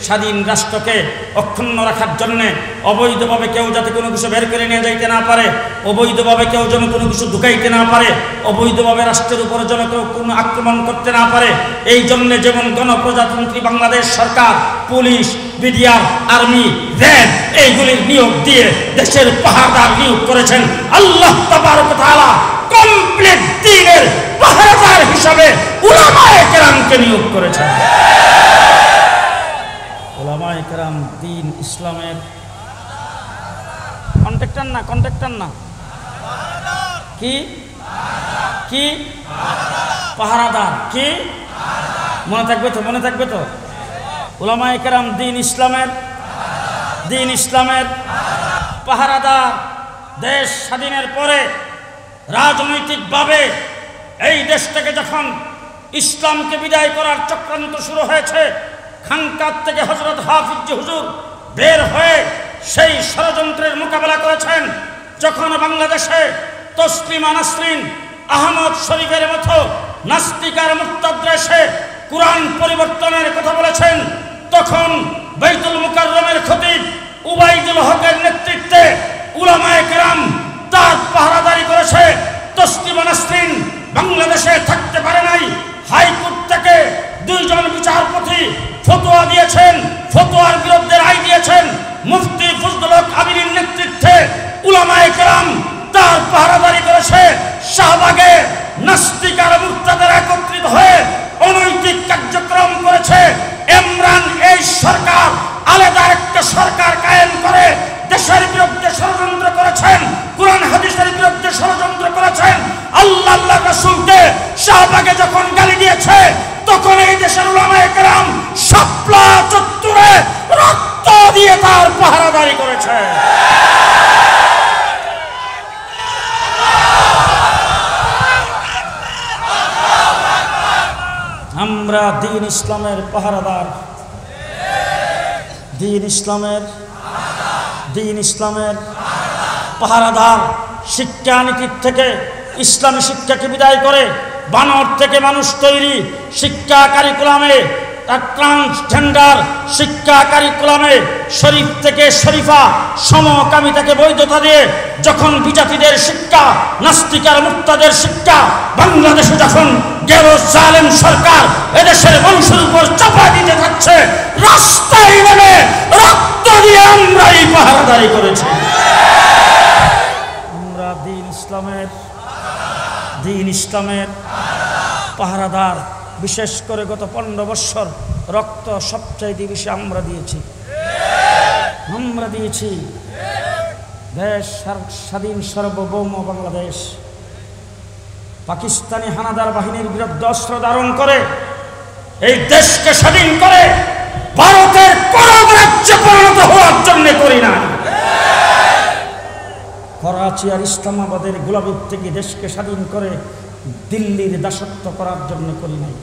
A: স্বাধীন রাষ্ট্রকে অক্ষুণ্ণ রাখার জন্যে অবৈধভাবে কেউ যাতে কোনো কিছু বের করে নিয়ে যাইতে না পারে, অবৈধভাবে কেউ যেন কোনো কিছু ঢুকাইতে না পারে, অবৈধভাবে রাষ্ট্রের উপরে যেন কেউ কোনো আক্রমণ করতে না পারে, এই জন্যে যেমন গণপ্রজাতন্ত্রী বাংলাদেশ সরকার পুলিশ, বিডিআর, আর্মি, র্যাব এইগুলির নিয়োগ দিয়ে দেশের পাহারাদার নিয়োগ করেছেন। আল্লাহ তাবারক ওয়া তাআলা কমপ্লিট দ্বীনের পাহারাদার হিসাবে উলামায়ে কেরামকে নিয়োগ করেছেন। উলামায়ে কেরাম দ্বীন ইসলামের কন্ট্রাক্টর না কি কি পাহারাদার। কি মনে থাকবে তো? উলামায়ে কেরাম দ্বীন ইসলামের পাহারাদার। দেশ স্বাধীনের পরে রাজনৈতিকভাবে এই দেশ থেকে যখন ইসলামকে বিদায় করার চক্রান্ত শুরু হয়েছে, খানকাত থেকে হযরত হাফিজ হুজুর বের হয়ে সেই ষড়যন্ত্রের মোকাবেলা করেছেন। যখন বাংলাদেশে তসলিমা নাসরিন, আহমদ শরীফের মতো নাস্তিক আর মুরতাদরা এসে কুরআন পরিবর্তনের কথা বলেছেন, তখন বাইতুল মুকাররমের খতিব উবাইদুল হকের নেতৃত্বে উলামায়ে কেরাম তার পাহারাদারি করেছে। তসলিমা নাসরিন বাংলাদেশে থাকতে পারে নাই। হাইকোর্ট থেকে 2 জন বিচারপতি ফতোয়া দিয়েছেন, ফতোয়ার বিরুদ্ধে রায় দিয়েছেন। মুফতি ফজলুল হক আমিনীর নেতৃত্বে উলামায়ে কেরাম তার পাহারাদারি করেছে। শাহবাগে নাস্তিক আর মুরতাদরা একত্রিত হয়ে অনৈতিক কার্যক্রম করেছে। ইমরান এই সরকার আলাদা একটা সরকার কায়েম করে দেশের বিরুদ্ধে ষড়যন্ত্র করেছেন, কুরআন হাদিসের বিরুদ্ধে ষড়যন্ত্র করেছেন। আল্লাহ রাসূলকে শাহবাগে যখন গালি দিয়েছে, তখন এই দেশের উলামায়ে কেরাম শাপলা চত্বরে রক্ত দিয়ে তার পাহারাদারি করেছে। আমরা দ্বীন ইসলামের পাহারাদার, দ্বীন ইসলামের পাহারাদার। শিক্ষানীতির থেকে ইসলামী শিক্ষাকে বিদায় করে বানর থেকে মানুষ তৈরি শিক্ষা কারিকুলামে, ট্রান্সজেন্ডার শিক্ষা কারিকুলামে শরীফ থেকে শরীফা সমকামিতাকে বৈধতা দিয়ে যখন বিজাতিদের শিক্ষা, নাস্তিকার মুরতাদের শিক্ষা বাংলাদেশে যখন গেল জালেম সরকার এদেশের মানুষের উপর চাপা দিতে থাকছে, রাস্তায় নেমে রক্ত দিয়ে আমরা এই পাহারাদারি করেছি। আমরা দ্বীন ইসলামের পাহারাদার। বিশেষ করে গত 15 বছর রক্ত সবচাইতে বেশি আমরা দিয়েছি। দেশ স্বাধীন সার্বভৌম বাংলাদেশ পাকিস্তানি হানাদার বাহিনীর বিরুদ্ধে অস্ত্র ধারণ করে এই দেশকে স্বাধীন করে ভারতের কোন রাজ্যে পরিণত হওয়ার জন্য করি না। করাচি আর ইসলামাবাদের গোলামির থেকে দেশকে স্বাধীন করে দিল্লির দাসত্ব করার জন্য করি নাই।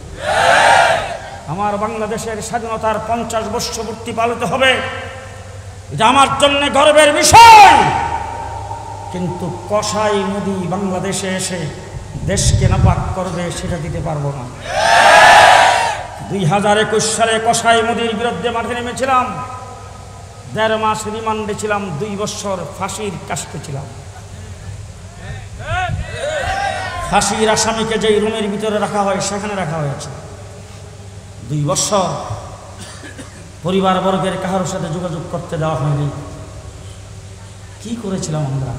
A: আমার বাংলাদেশের স্বাধীনতার 50 বর্ষপূর্তি পালিত হবে, এটা আমার জন্য গর্বের বিষয়। কিন্তু কসাই মোদি বাংলাদেশে এসে দেশকে নাপাক করবে সেটা দিতে পারবো না। 2021 সালে কসাই মোদির বিরুদ্ধে মাঠে নেমেছিলাম, 1.5 মাস রিমান্ডে ছিলাম, 2 বছর ফাঁসির কাস্টে ছিলাম। ফাঁসির আসামিকে যেই রুমের ভিতরে রাখা হয় সেখানে রাখা হয়েছে 2 বছর। পরিবারবর্গের কারোর সাথে যোগাযোগ করতে দেওয়া হয়নি। কি করেছিলাম আমরা?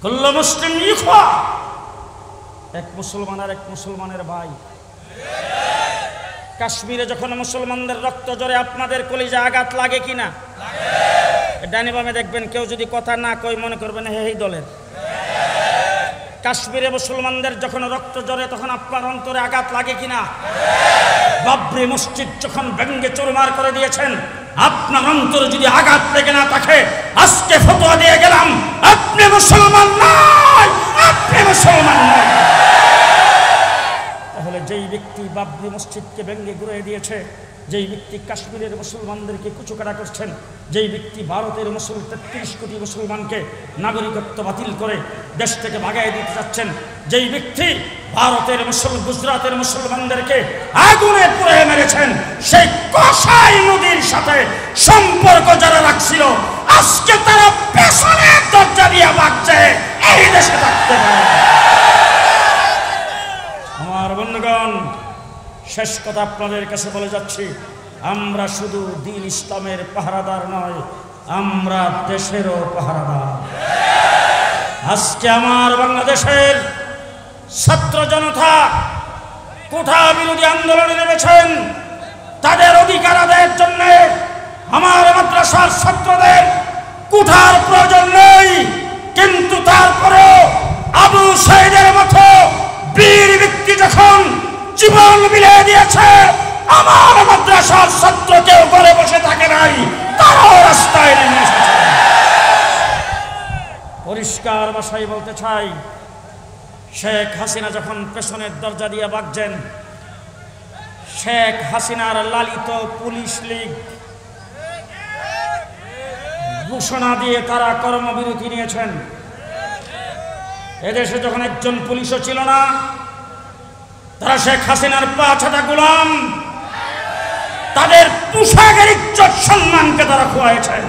A: কুল্লু মুসলিম ইখওয়া, এক মুসলমান আর এক মুসলমানের ভাই। কাশ্মীরে যখন মুসলমানদের রক্ত ঝরে আপনাদের কলিজা আঘাত লাগে কিনা? ডানে বামে দেখবেন, কেউ যদি কথা না কই মনে করবেন এই দলের। কাশ্মীরে মুসলমানদের যখন রক্ত ঝরে তখন আপনার অন্তরে আঘাত লাগে কিনা? বাবরি মসজিদ যখন ভেঙ্গে চুরমার করে দিয়েছেন, আপনার অন্তরে যদি আঘাত লেগে না থাকে, আজকে ফতোয়া দিয়ে গেলাম, আপনি মুসলমান নয়, আপনি মুসলমান নয়। তাহলে যেই ব্যক্তি বাবরি মসজিদকে ভেঙ্গে ঘুরিয়ে দিয়েছে, যেই ব্যক্তি কাশ্মীরের মুসলমানদেরকে কুচুকাটা করছেন, যেই ব্যক্তি ভারতের 33 কোটি মুসলমানকে নাগরিকত্ব বাতিল করে দেশ থেকে ভাগাই দিতে যাচ্ছেন, যেই ব্যক্তি ভারতের গুজরাটের মুসলমানদেরকে আগুনে পুড়িয়ে মেরেছেন, সেই কসাই নদীর সাথে সম্পর্ক যারা রাখছিল, আজকে তারা পেছনের দরজা দিয়ে ভাগছে এই দেশে থাকতে পারে। আমার বন্ধুগণ, শেষ কথা আপনাদের কাছে বলে যাচ্ছি, আমরা শুধু দ্বীন ইসলামের পাহারাদার নয়, আমরা দেশেরও পাহারাদার। আজকে আমার বাংলাদেশের ছাত্র জনতা কোঠা বিরোধী আন্দোলনে নেমেছেন। তাদের অধিকার আদায়ের জন্য আমার মাদ্রাসার ছাত্রদের কোঠার প্রয়োজন নেই, কিন্তু তারপরেও আবু সাইদের মতো বীর ব্যক্তি যখন জীবন বিলিয়ে দিয়েছে, আমার মাদ্রাসার ছাত্র কেউ ঘরে বসে থাকে নাই, তারাও রাস্তায় নেমে এসেছে। পরিষ্কার ভাষায় বলতে চাই, শেখ হাসিনা যখন পেছনের দরজা দিয়ে ভাগছেন, শেখ হাসিনার লালিত পুলিশ লীগ ঘোষণা দিয়ে তারা কর্মবিরতি নিয়েছেন। এদেশে যখন একজন পুলিশও ছিল না, তারা শেখ হাসিনার 5 হাতে গোলাম, তাদের পোশাকের ইজ্জত সম্মানকে তারা খোয়াইছেন।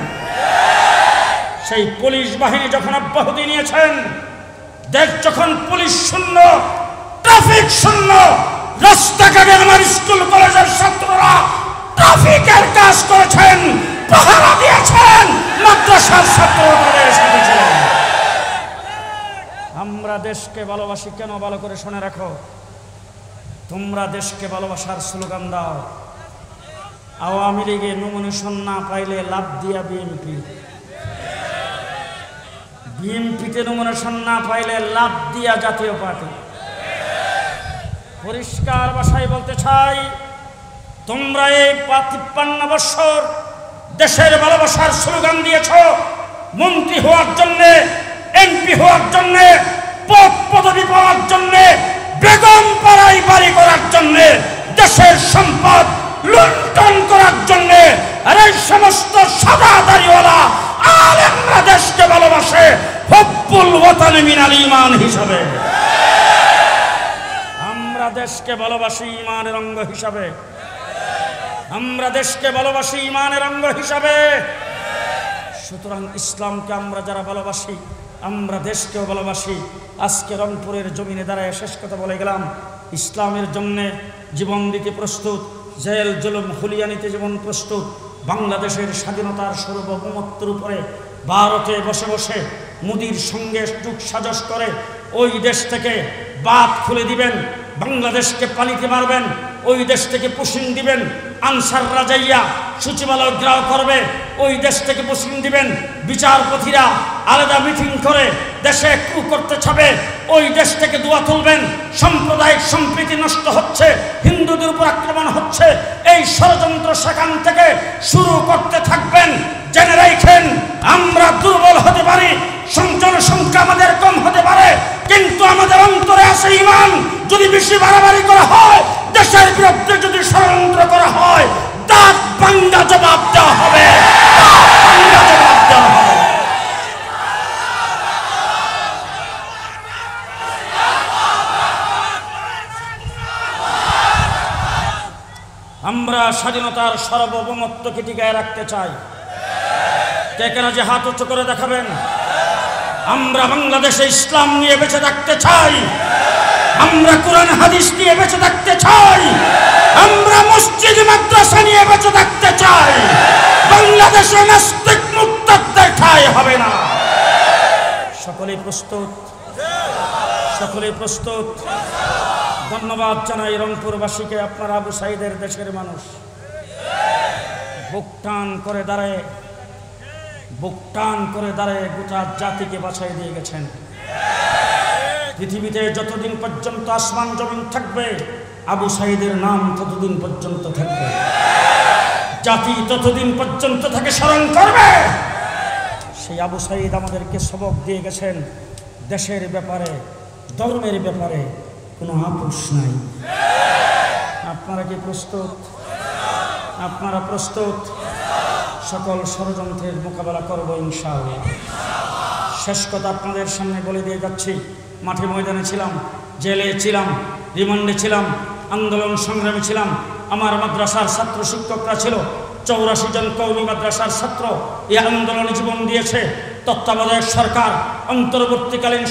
A: সেই পুলিশ বাহিনী যখন অব্যাহতি নিয়েছেন, দেশ যখন পুলিশ শূন্য, ট্রাফিক শূন্য, রাস্তাঘাটের আমার স্কুল কলেজের ছাত্ররা ট্রাফিকের কাজ করেছেন, পাহারা দিয়েছেন, মাদ্রাসার ছাত্ররা তাদের সাথে ছিলেন। আমরা দেশকে ভালোবাসি কেন? ভালো করে শুনে রাখো। তোমরা দেশকে ভালোবাসার স্লোগান দাও। আওয়ামী লীগে নমিনেশন না পাইলে লাভ দিয়া বিএনপি, বিএনপিতে নমিনেশন না পাইলে লাভ দিয়া জাতীয় পার্টি। পরিষ্কার ভাষায় বলতে চাই, তোমরা এই 53 বছর দেশের ভালোবাসার স্লোগান দিয়েছ, মন্ত্রী হওয়ার জন্যে, এমপি হওয়ার জন্যে, পদ পদবি পাওয়ার জন্যে, বেগম পাড়ায় বাড়ি করার জন্যে, দেশের সম্পদ লুণ্ঠন করার জন্যে। আর এই সমস্ত সাদা দাড়িওয়ালা আলেমরা দেশকে ভালোবাসে হুব্বুল ওয়াতানি মিনাল ঈমান হিসাবে। আমরা দেশকে ভালোবাসি ঈমানের অঙ্গ হিসাবে, আমরা দেশকে ভালোবাসি ঈমানের অঙ্গ হিসাবে। সুতরাং ইসলামকে আমরা যারা ভালোবাসি, আমরা দেশকেও ভালোবাসি। আজকে রংপুরের জমিনে দাঁড়ায় শেষ কথা বলে গেলাম, ইসলামের জন্যে জীবন দিতে প্রস্তুত, জেল জুলুম হুলিয়ানিতে জীবন প্রস্তুত। বাংলাদেশের স্বাধীনতার সার্বভৌমত্বের উপরে ভারতে বসে বসে মোদির সঙ্গে যুগ সাজস করে ওই দেশ থেকে বাঁধ খুলে দিবেন, বাংলাদেশকে পালিতে পারবেন। ওই দেশ থেকে পুশিং দিবেন আনসাররা যাইয়া সচিবালয় ঘেরাও করবে, ওই দেশ থেকে পুশিং দিবেন বিচারপতিরা আলাদা মিটিং করে দেশে কু করতে ছাবে, ওই দেশ থেকে দোয়া তুলবেন সাম্প্রদায়িক সম্প্রীতি নষ্ট হচ্ছে, হিন্দুদের উপর আক্রমণ হচ্ছে, এই ষড়যন্ত্র সেখান থেকে শুরু করতে থাকবেন। জেনে রাখেন আমরা দুর্বল হতে পারি, জনসংখ্যা আমাদের কম হতে পারে, কিন্তু আমাদের অন্তরে আছে ঈমান। যদি বেশি বাড়াবাড়ি করা হয়, দেশের বিরুদ্ধে যদি ষড়যন্ত্র করা হয়, দাঁত ভাঙা জবাব দেওয়া হবে, দাঁত ভাঙা জবাব দেওয়া হবে। আমরা স্বাধীনতার সার্বভৌমত্বকে টিকায় রাখতে চাই। কে কেনা যে হাত উঁচু করে দেখাবেন? আমরা বাংলাদেশে ইসলাম নিয়ে বেঁচে থাকতে চাই, আমরা কোরআন হাদিস নিয়ে বেঁচে থাকতে চাই, আমরা মসজিদ মাদ্রাসা নিয়ে বেঁচে থাকতে চাই। বাংলাদেশে নাস্তিক মুক্তাদের ঠাঁই হবে না। সকলেই প্রস্তুত? সকলেই প্রস্তুত? ধন্যবাদ জানাই রংপুরবাসীকে। আপনার আবু সাইদের দেশের মানুষ বুক টান করে দাঁড়ায় গোটা জাতিকে বাঁচাই দিয়ে গেছেন। পৃথিবীতে যতদিন পর্যন্ত আসমান জমিন থাকবে, আবু সাইদের নাম ততদিন পর্যন্ত থাকবে, জাতি ততদিন পর্যন্ত তাকে স্মরণ করবে। সেই আবু সাইদ আমাদেরকে সবক দিয়ে গেছেন, দেশের ব্যাপারে ধর্মের ব্যাপারে কোনো আপোষ নাই। আপনারা কি প্রস্তুত? আপনারা প্রস্তুত? সকল ষড়যন্ত্রের মোকাবেলা করব ইনশাআল্লাহ। শেষ কথা আপনাদের সামনে বলে দিয়ে যাচ্ছি, মাঠে ময়দানে ছিলাম, জেলে ছিলাম, রিমান্ডে ছিলাম, আন্দোলন সংগ্রামে ছিলাম। আমার মাদ্রাসার ছাত্র শিক্ষকরা ছিল 84 জন কওমি মাদ্রাসার ছাত্র এই আন্দোলনে জীবন দিয়েছে। তত্ত্বাবধায়ক সরকার, অন্তর্বর্তীকালীন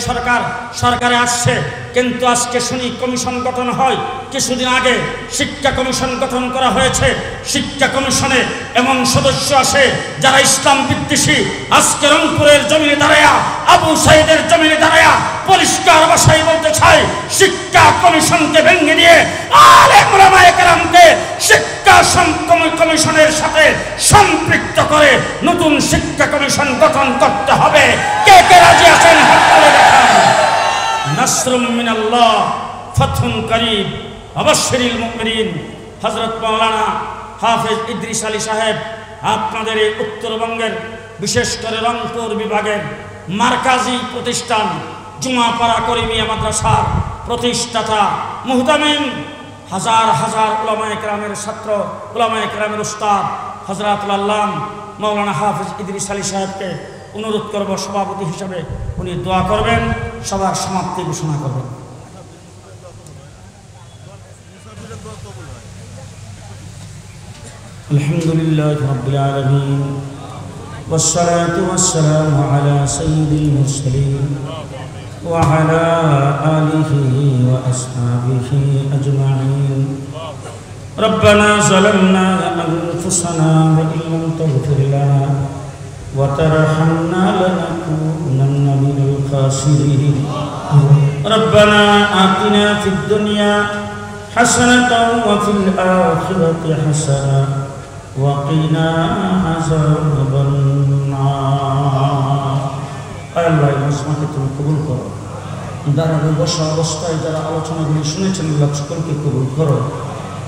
A: সরকারে আসছে, কিন্তু আজকে শুনি কমিশন গঠন হয়। কিছুদিন আগে শিক্ষা কমিশন গঠন করা হয়েছে। শিক্ষা কমিশনে এমন সদস্য আসে যারা ইসলাম বিদ্বেষী। আজকে রংপুরের জমিনে দাঁড়ায়া, আবু সাইদের জমিনে দাঁড়ায়া পরিষ্কার ভাষায় বলতে চাই, শিক্ষা কমিশনকে ভেঙে দিয়ে আলেম ওলামায়ে কেরামকে শিক্ষা কমিশনের সাথে সম্পৃক্ত করে নতুন শিক্ষা কমিশন গঠন করতে হবে। কে কে রাজি আছেন হাত তুলে দেখান। নাসরুম মিনাল্লাহ ফাতহুন করিব আবাশশিরিল মুমিনিন। হযরত মাওলানা হাফেজ ইদ্রিস আলী সাহেব আপনাদের এই উত্তরবঙ্গের, বিশেষ করে রংপুর বিভাগের মার্কাজি প্রতিষ্ঠান জুমাপাড়া করিমিয়া মাদ্রাসার প্রতিষ্ঠাতা মুহতামিম, হাজার হাজার উলামায়ে কেরামের ছাত্র, উলামায়ে কেরামের উস্তাদ হযরতুল আল্লাম মাওলানা হাফেজ ইদ্রিস আলী সাহেবকে অনুরোধ করব সভাপতি হিসাবে উনি দোয়া করবেন, সবার সমাপ্তি ঘোষণা করবেন। আলহামদুলিল্লাহি রাব্বিল আলামিন ওয়াসসালাতু ওয়াসসালামু আলা সাইয়্যিদিল মুরসালিন ওয়া আলা আলিহি ওয়া আসহাবিহি আজমাইন। রব্বানা যালামনা আনফুসানা ওয়া ইল্লাম তাগফির লানা ওয়া তারহামনা লানাকুনান্না মিনাল খাসিরিন। রব্বানা আতিনা ফিদ দুনিয়া হাসানাতাও ওয়া ফিল আখিরাতি হাসানা ওয়া কিনা আযাবান নার। আল্লাহ এই মাসমাকে তুমি কবুল করো। দাঁড়ানো বসা অবস্থায় যারা আলোচনাগুলি শুনেছেন আল্লাহ সকলকে কবুল করো।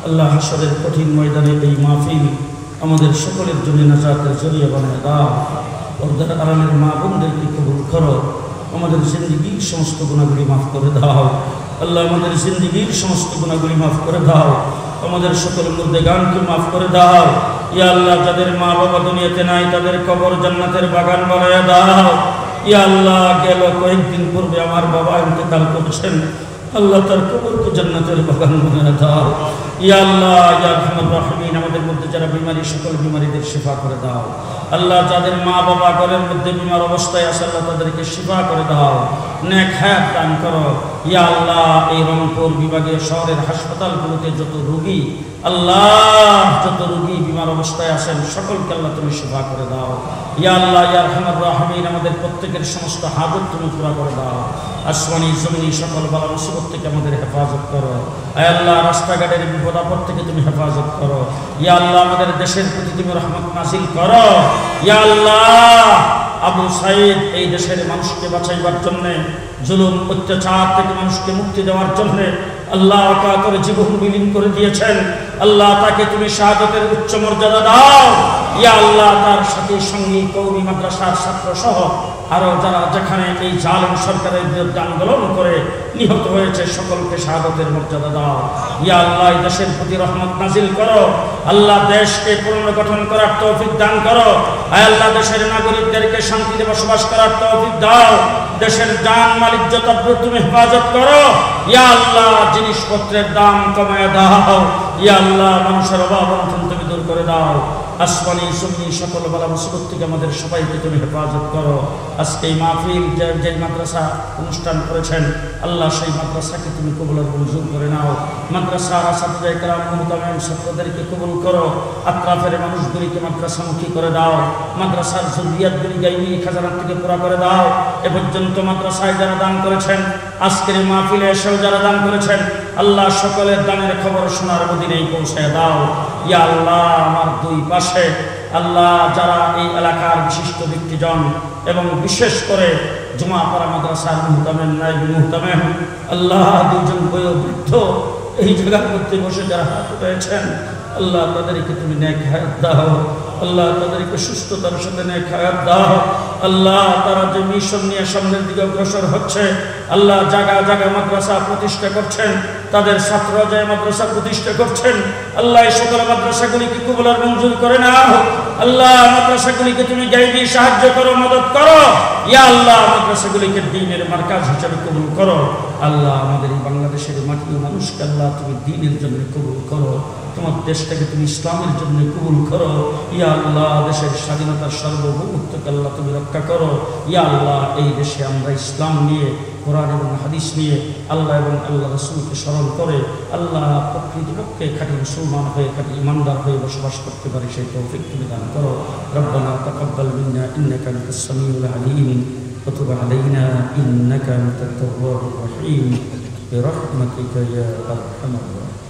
A: আল্লাহ হাসরের কঠিন ময়দানে এই মাহফিল আমাদের সকলের জন্য নাজাতের জরিয়া বানায় দাও। পর্দার আড়ালের মা বোনদেরকে কবুল করো। আমাদের জিন্দিগির সমস্ত গুনাহগুলি মাফ করে দাও। আল্লাহ আমাদের জিন্দিগির সমস্ত গুনাহগুলি মাফ করে দাও। আমাদের সকল মুর্দেগানকে মাফ করে দাও। ইয়া আল্লাহ, যাদের মা বাবা দুনিয়াতে নাই তাদের কবর জান্নাতের বাগান বানায়া দাও। ইয়া আল্লাহ, গেল কয়েকদিন পূর্বে আমার বাবা ইন্তেকাল করেছেন, আল্লাহ তার কবরকে জান্নাতের বাগান বানায়া দাও। ইয়া আল্লাহ, ইয়া আরহামার রাহিমিন, আমাদের মধ্যে যারা বিমারি সকল বিমারিদের শিফা করে দাও। আল্লাহ, যাদের মা বাবা ঘরের মধ্যে বিমার অবস্থায় আছে আল্লাহ তাদেরকে শিফা করে দাও, নেক হায়াত দান করো। ইয়া আল্লাহ এই রংপুর বিভাগীয় শহরের হাসপাতালগুলোতে যত রোগী আল্লাহ যত রোগী বিমার অবস্থায় আছেন সকলকে আল্লাহ তুমি সেবা করে দাও। ইয়া আল্লাহ ইয়া আরহামার রাহিমিন আমাদের প্রত্যেকের সমস্ত হাজত তুমি পুরা করে দাও। আসমানি জমিনি সকল বালা মুসিবত থেকে আমাদের হেফাজত করো। আয় আল্লাহ রাস্তাঘাটের বিপদ আপদ থেকে তুমি হেফাজত করো। ইয়া আল্লাহ আমাদের দেশের প্রতি তুমি রহমত নাজিল করো। ইয়া আল্লাহ আবু সাইদ এই দেশের মানুষকে বাঁচাইবার জন্যে, জুলুম অত্যাচার থেকে মানুষকে মুক্তি দেওয়ার জন্যে আল্লাহ অকাতরে জীবন বিলীন করে দিয়েছেন। আল্লাহ তাকে তুমি শাহাদাতের উচ্চ মর্যাদা দাও। ইয়া আল্লাহ তার সাথে সঙ্গী কওমি মাদ্রাসার ছাত্র সহ আরো যারা যেখানে এই জালেম সরকারের বিরুদ্ধে আন্দোলন করে নিহত হয়েছে সকলকে শাহাদাতের মর্যাদা দাও। ইয়া আল্লাহ এই দেশের প্রতি রহমত নাজিল করো। আল্লাহ দেশকে পুনর্গঠন করার তৌফিক দান করো। আয় আল্লাহ দেশের নাগরিকদেরকে শান্তিতে বসবাস করার তৌফিক দাও। দেশের জান মাল ইজ্জত আবরু তুমি হেফাজত করো। ইয়া আল্লাহ জিনিসপত্রের দাম কমায় দাও। ইয়া আল্লাহ মানুষের অভাব অনটন তুমি দূর করে দাও। আসমানি জমিনি সকল বালা মুসিবত থেকে আমাদের সবাইকে তুমি হেফাজত করো। আজকে এই মাহফিল যে মাদ্রাসা অনুষ্ঠান করেছেন আল্লাহ সেই মাদ্রাসাকে তুমি কবুল আর মঞ্জুর করে নাও। মাদ্রাসার ছাত্রদের কেরাম মুহতামিম ছাত্রদেরকে কবুল করো। আত্রাফের মানুষগুলিকে মাদ্রাসামুখী করে দাও। মাদ্রাসার জরুরিয়াতগুলি গাইবি খাজানা থেকে পুরা করে দাও। এ পর্যন্ত মাদ্রাসায় যারা দান করেছেন, আজকের এই মাহফিলে এসেও যারা দান করেছেন আল্লাহ সকলের দানের খবর শোনার মদিনায় পৌঁছায় দাও। ইয়া আল্লাহ আমার দুই পাশে আল্লাহ যারা এই এলাকার বিশিষ্ট ব্যক্তিজন এবং বিশেষ করে জুমাপাড়া মাদ্রাসার মুহতামিম নায়েব মুহতামিম আল্লাহ দুজন বয়োবৃদ্ধ এই জায়গার মধ্যে বসে যারা হাত উঠেছেন আল্লাহ তাদেরকে তুমি নেক হায়াত দাও। আল্লাহ তাদেরকে সুস্থতার সাথে নেক হায়াত দাও। আল্লাহ তারা যে মিশন নিয়ে সামনের দিকে অগ্রসর হচ্ছে আল্লাহ জায়গা জায়গা মাদ্রাসা প্রতিষ্ঠা করছেন, তাদের ছাত্ররা যায় মাদ্রাসা প্রতিষ্ঠা করছেন আল্লাহ এই সকল মাদ্রাসাগুলিকে কবুল আর মঞ্জুর করে নাও। আল্লাহ মাদ্রাসাগুলিকে তুমি গাইবি সাহায্য করো, মদত করো। ইয়া আল্লাহ মাদ্রাসাগুলিকে দ্বীনের মারকাজ হিসেবে কবুল করো। আল্লাহ আমাদের এই বাংলাদেশের মাটি মানুষকে আল্লাহ তুমি দ্বীনের জন্য কবুল করো। তোমার দেশটাকে তুমি ইসলামের জন্য কবুল করো। ইয়া আল্লাহ দেশের স্বাধীনতার সার্বভৌমত্বকে আল্লাহ তুমি রক্ষা করো। ইয়া আল্লাহ এই দেশে আমরা ইসলাম নিয়ে কোরআন এবং হাদিস নিয়ে আল্লাহ এবং আল্লাহ রাসূলকে স্মরণ করে আল্লাহ প্রকৃতপক্ষে খাঁটি মুসলমান হয়ে খাঁটি ইমানদার হয়ে বসবাস করতে পারি সেই তৌফিক তুমি দান করো। রব্বানা তাকাব্বাল মিন্না ইন্নাকা আনতাস সামিউল আলিম ওয়া তুব আলাইনা ইন্নাকা আনতাত তাওয়াবুর রহিম বিরহমাতিকা ইয়া আরহামার রাহিমিন।